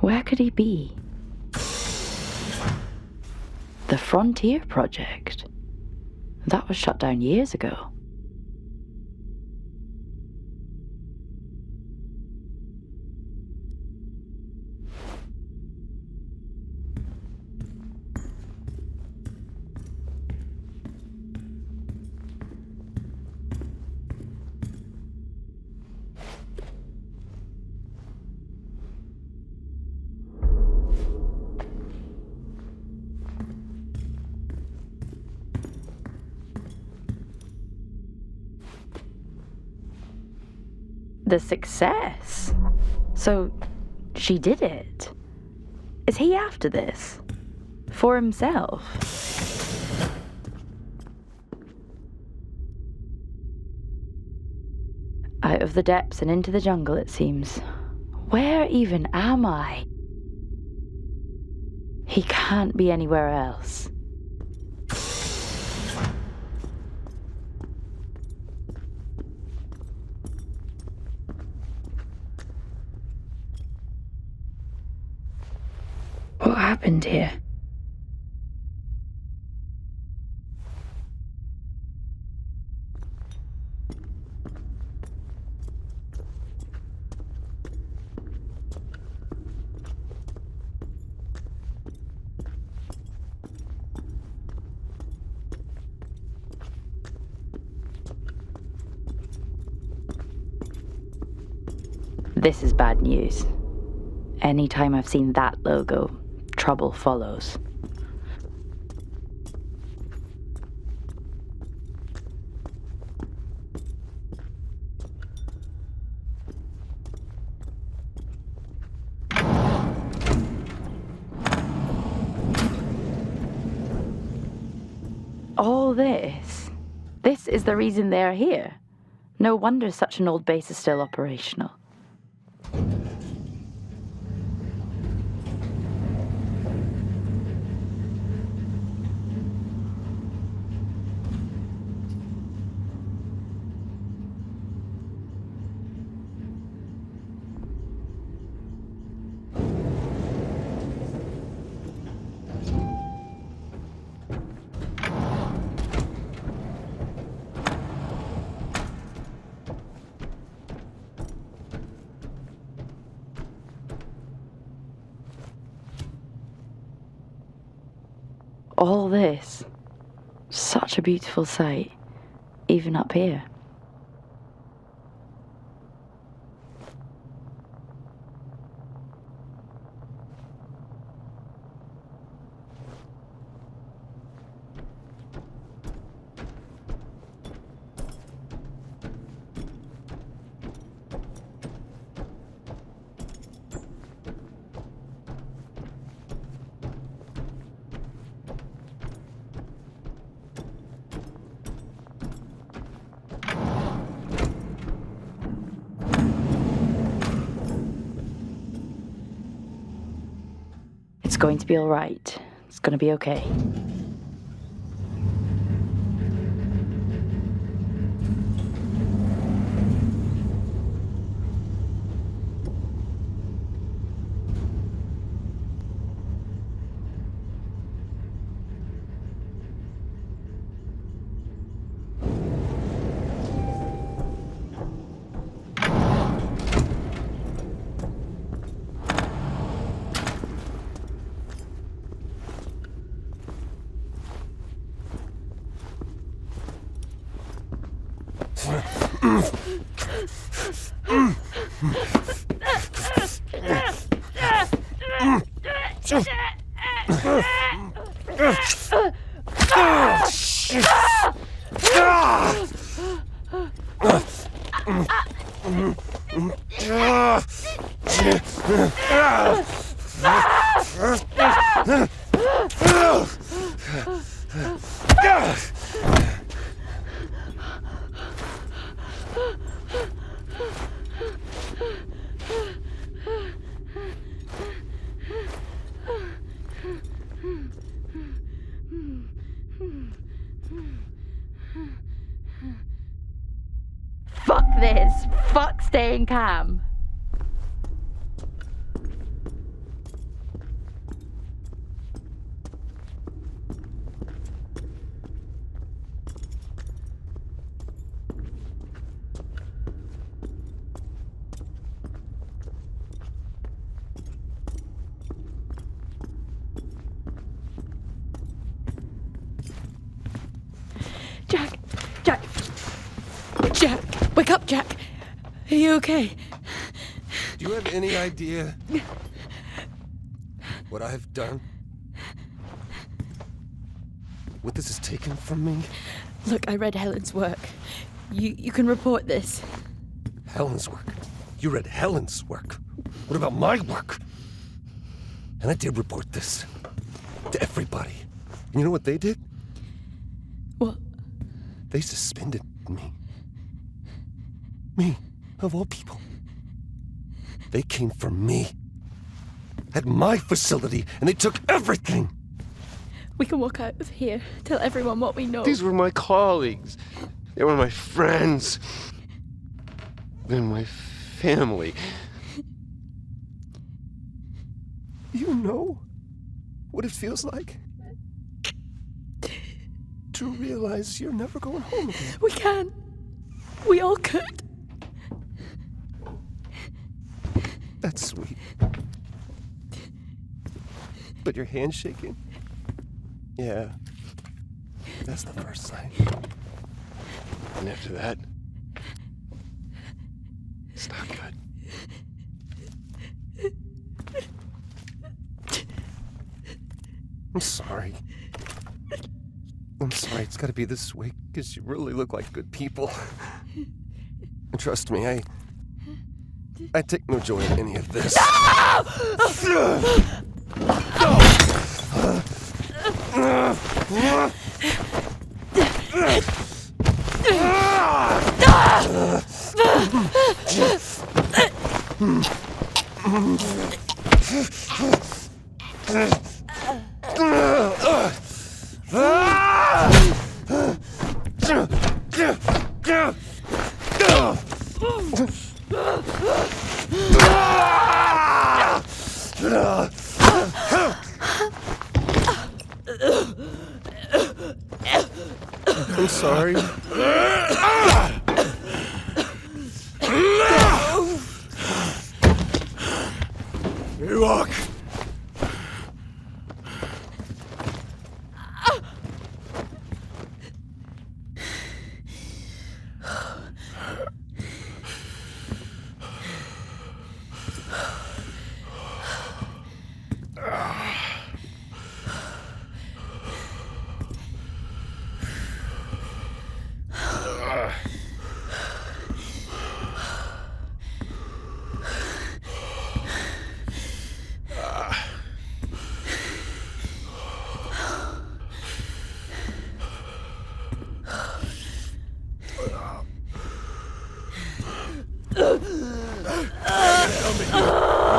Where could he be? The Frontier Project. That was shut down years ago. The success? So, she did it. Is he after this? For himself? Out of the depths and into the jungle, it seems. Where even am I? He can't be anywhere else. What happened here? This is bad news. Anytime I've seen that logo, trouble follows. All this This is the reason they are here. No wonder such an old base is still operational. All this, such a beautiful sight, even up here. It's going to be all right. It's going to be okay. Fuck this. Fuck staying calm. Jack, wake up, Jack. Are you okay? Do you have any idea what I've done? What this has taken from me? Look, I read Helen's work. You can report this. Helen's work? You read Helen's work? What about my work? And I did report this to everybody. And you know what they did? What? They suspended me. Me, of all people. They came for me. At my facility, and they took everything. We can walk out of here, tell everyone what we know. These were my colleagues. They were my friends. And my family. You know what it feels like? To realize you're never going home again. We can. We all could. That's sweet. But your hand's shaking? Yeah. That's the first sign. And after that, it's not good. I'm sorry. I'm sorry it's gotta be this way, because you really look like good people. And trust me, I take no joy in any of this. I'm sorry. You walk.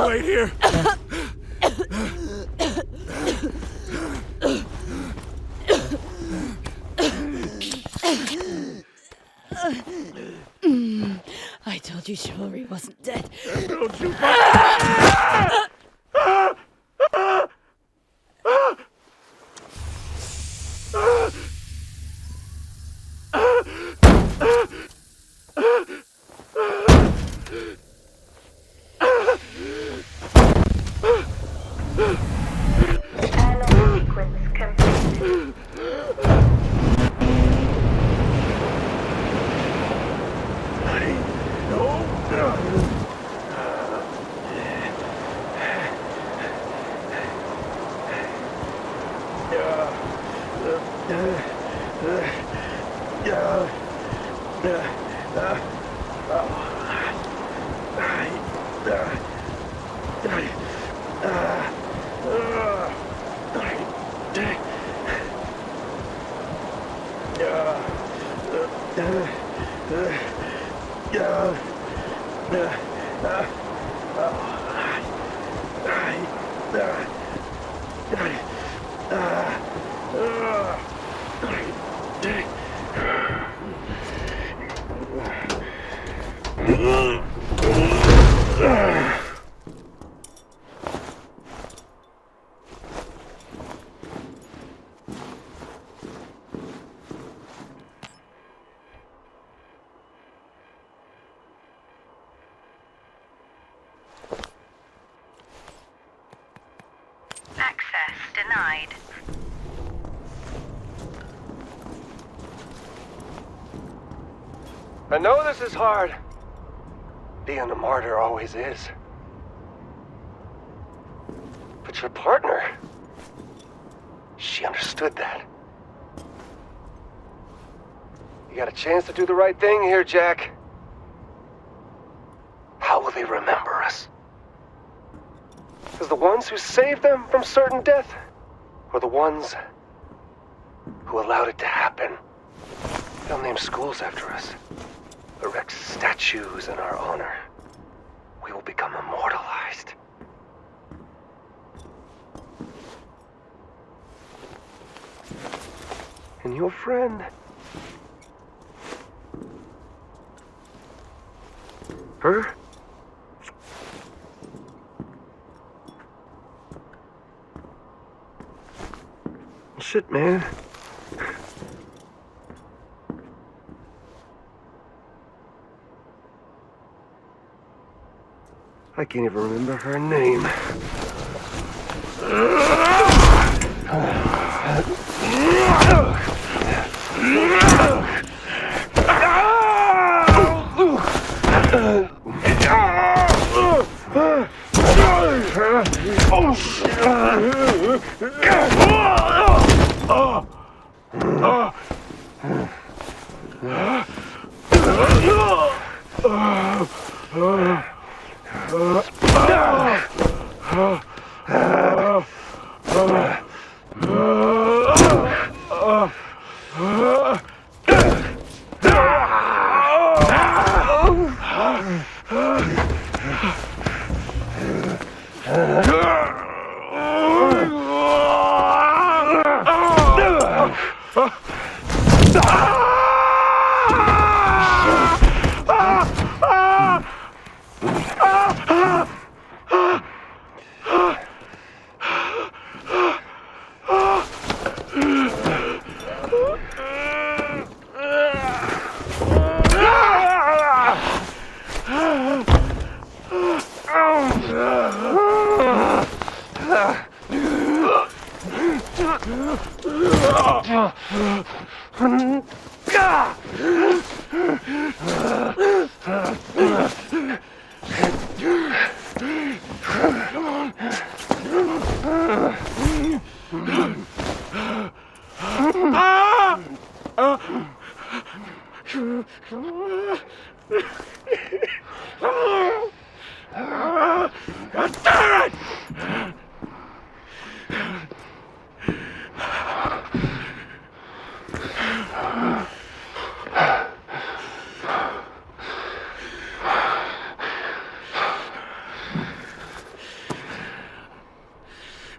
Wait here. I told you chivalry wasn't dead. Don't you Dialogue sequence complete. Access denied. I know this is hard. Being a martyr always is. But your partner, she understood that. You got a chance to do the right thing here, Jack. How will they remember us? As the ones who saved them from certain death? Or the ones who allowed it to happen? They'll name schools after us. Erect statues in our honor. We will become immortalized. And your friend... her? Shit, man. I can't even remember her name.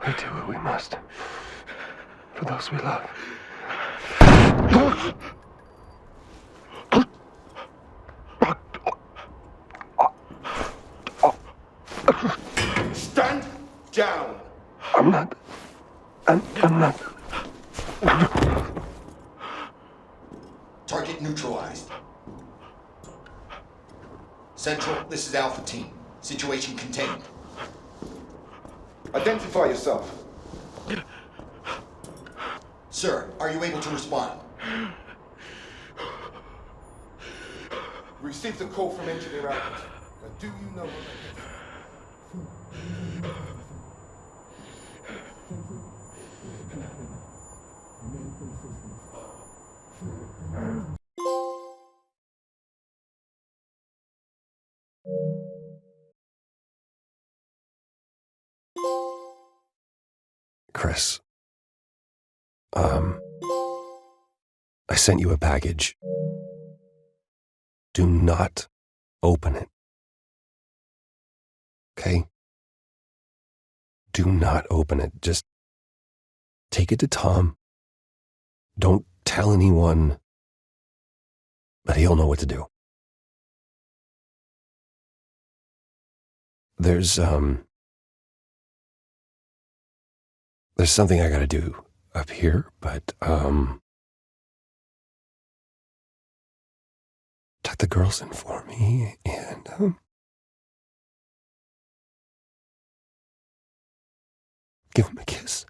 We do what we must for those we love. Stand down. I'm not. Target neutralized. Central, this is Alpha Team. Situation contained. Identify yourself. Sir, are you able to respond? Received a call from Engineer Albert. Now, do you know what that is? Chris, I sent you a package. Do not open it. Okay? Do not open it. Just take it to Tom. Don't tell anyone, but he'll know what to do. There's something I gotta do up here, but, tuck the girls in for me, and, give them a kiss.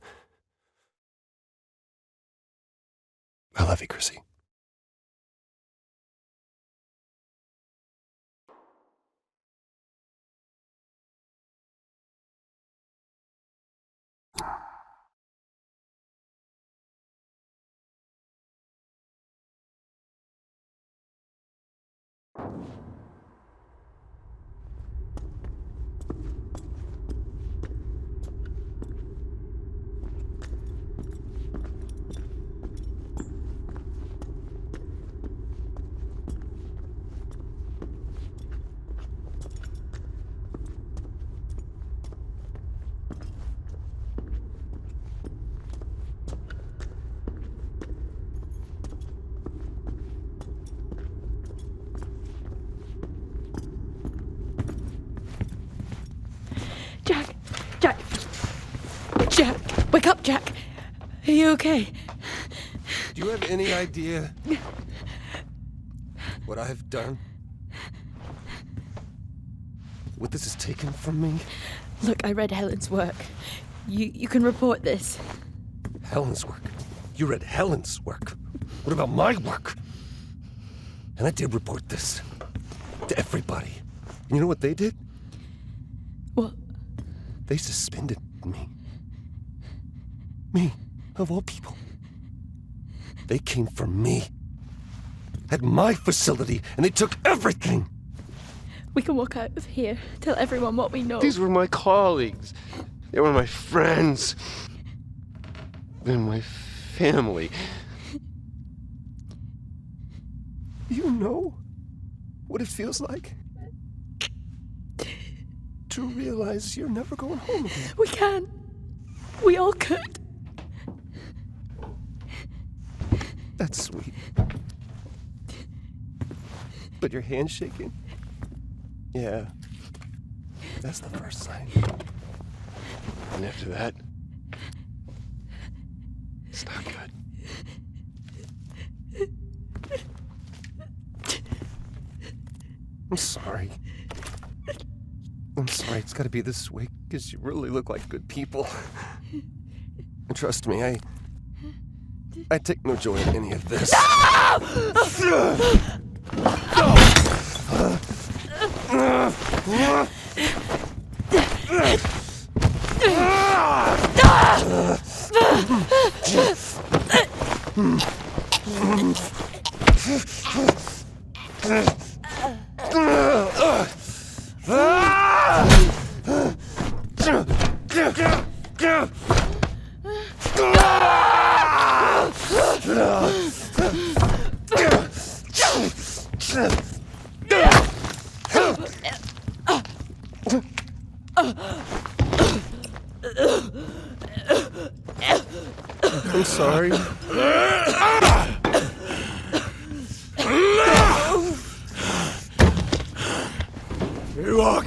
I love you, Chrissy. Jack, wake up, Jack. Are you okay? Do you have any idea what I've done? What this has taken from me? Look, I read Helen's work. You can report this. Helen's work? You read Helen's work? What about my work? And I did report this to everybody. And you know what they did? What? They suspended me. Me, of all people. They came for me. At my facility, and they took everything. We can walk out of here, tell everyone what we know. These were my colleagues. They were my friends. They're my family. You know what it feels like you realize you're never going home again? We can. We all could. That's sweet. But your hand's shaking? Yeah. That's the first sign. And after that, it's not good. I'm sorry. I'm sorry it's gotta be this way, because you really look like good people. And trust me, I take no joy in any of this. I'm sorry. You walk.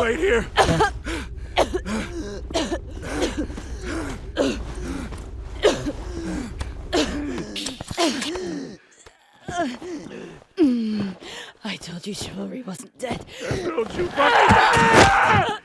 Wait here. I told you chivalry wasn't dead. Don't you fucking...